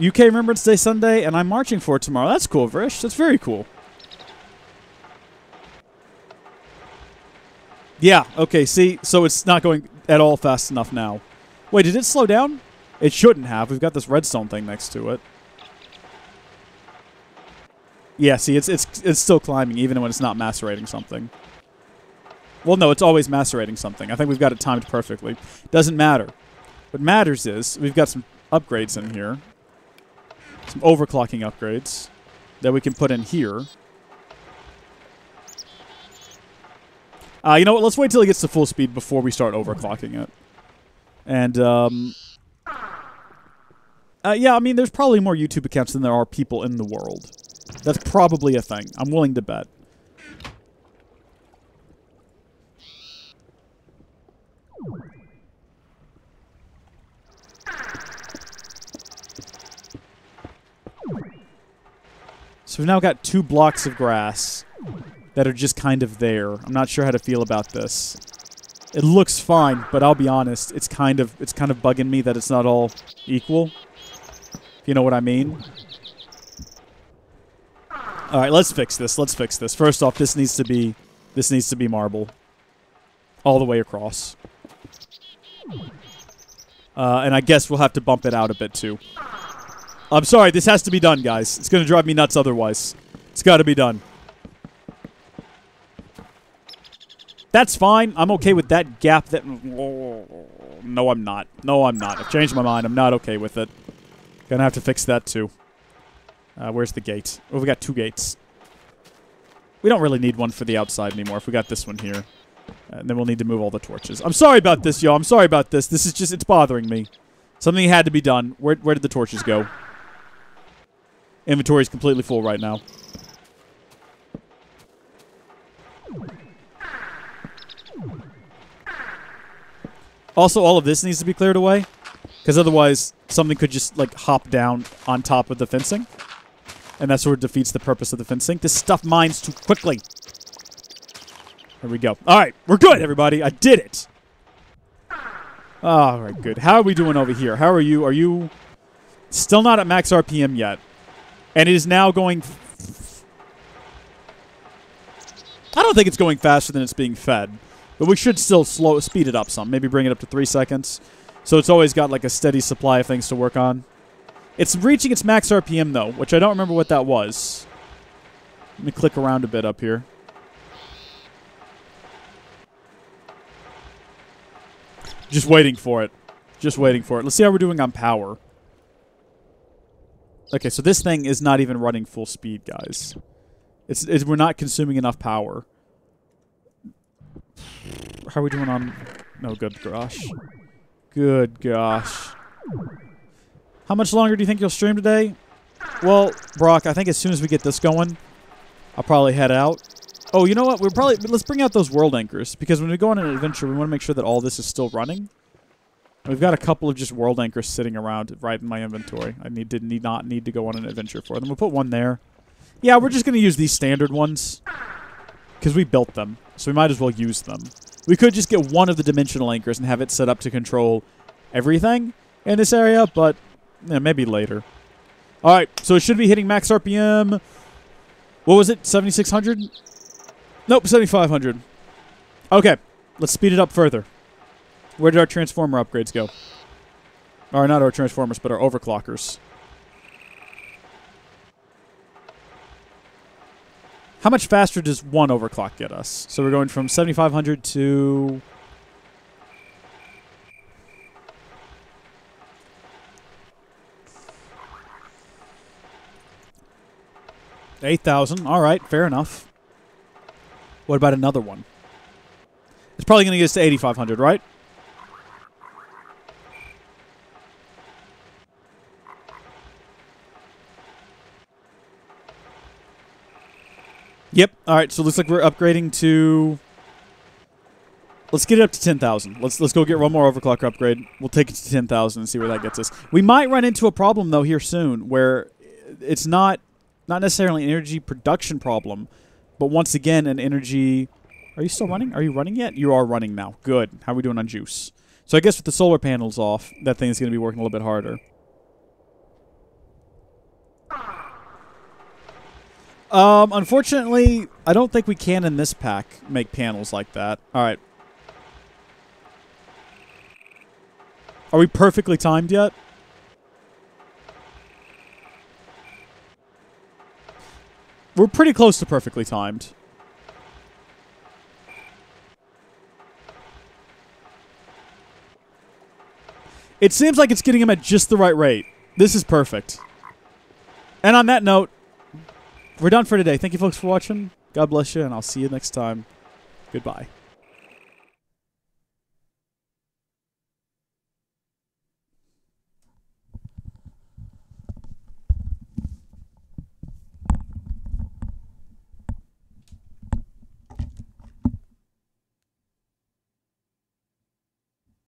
UK Remembrance Day Sunday, and I'm marching for it tomorrow. That's cool, Vrish. That's very cool. Yeah, okay, see? So it's not going at all fast enough now. Wait, did it slow down? It shouldn't have. We've got this redstone thing next to it. Yeah, see, it's still climbing even when it's not macerating something. Well, no, it's always macerating something. I think we've got it timed perfectly. Doesn't matter. What matters is we've got some upgrades in here. Some overclocking upgrades that we can put in here. You know what? Let's wait till it gets to full speed before we start overclocking it. And, yeah, I mean, there's probably more YouTube accounts than there are people in the world. That's probably a thing. I'm willing to bet. So we've now got 2 blocks of grass that are just kind of there. I'm not sure how to feel about this. It looks fine, but I'll be honest, it's kind of bugging me that it's not all equal. If you know what I mean. All right, let's fix this. Let's fix this. First off, this needs to be marble all the way across. And I guess we'll have to bump it out a bit too. I'm sorry, this has to be done, guys. It's going to drive me nuts otherwise. It's got to be done. That's fine. I'm okay with that gap. No, I'm not. No, I'm not. I've changed my mind. I'm not okay with it. Gonna have to fix that too. Where's the gate? Oh, we got 2 gates. We don't really need one for the outside anymore if we got this one here. And then we'll need to move all the torches. I'm sorry about this, y'all. I'm sorry about this. This is just, it's bothering me. Something had to be done. Where did the torches go? Inventory's completely full right now. Also, all of this needs to be cleared away. Because otherwise, something could just, like, hop down on top of the fencing. And that sort of defeats the purpose of the fencing. This stuff mines too quickly. There we go. All right, we're good, everybody. I did it. All right, good. How are we doing over here? How are you? Are you still not at max RPM yet? And it is now going... I don't think it's going faster than it's being fed. But we should still speed it up some. Maybe bring it up to 3 seconds. So it's always got like a steady supply of things to work on. It's reaching its max RPM, though, which I don't remember what that was. Let me click around a bit up here. Just waiting for it. Just waiting for it. Let's see how we're doing on power. Okay, so this thing is not even running full speed, guys. We're not consuming enough power. How are we doing on... No, good gosh. Good gosh. How much longer do you think you'll stream today? Well, Brock, I think as soon as we get this going, I'll probably head out. Oh, you know what? Let's bring out those world anchors, because when we go on an adventure, we want to make sure that all this is still running. We've got a couple of just world anchors sitting around right in my inventory. I not need to go on an adventure for them. We'll put one there. Yeah, we're just going to use these standard ones, because we built them, so we might as well use them. We could just get one of the dimensional anchors and have it set up to control everything in this area, but maybe later. All right, so it should be hitting max RPM What was it? 7,600? Nope, 7,500. Okay, let's speed it up further. Where did our transformer upgrades go? Or not our transformers, but our overclockers. How much faster does one overclock get us? So we're going from 7,500 to... 8,000. All right, fair enough. What about another one? It's probably going to get us to 8,500, right? Yep. All right, so it looks like we're upgrading to... Let's get it up to 10,000. Let's go get one more overclocker upgrade. We'll take it to 10,000 and see where that gets us. We might run into a problem, though, here soon, where it's not necessarily an energy production problem, but once again, an energy... Are you still running? Are you running yet? You are running now. Good. How are we doing on juice? So I guess with the solar panels off, that thing is going to be working a little bit harder. Unfortunately, I don't think we can in this pack make panels like that. All right. Are we perfectly timed yet? We're pretty close to perfectly timed. It seems like it's getting him at just the right rate. This is perfect. And on that note, we're done for today. Thank you folks for watching. God bless you, and I'll see you next time. Goodbye.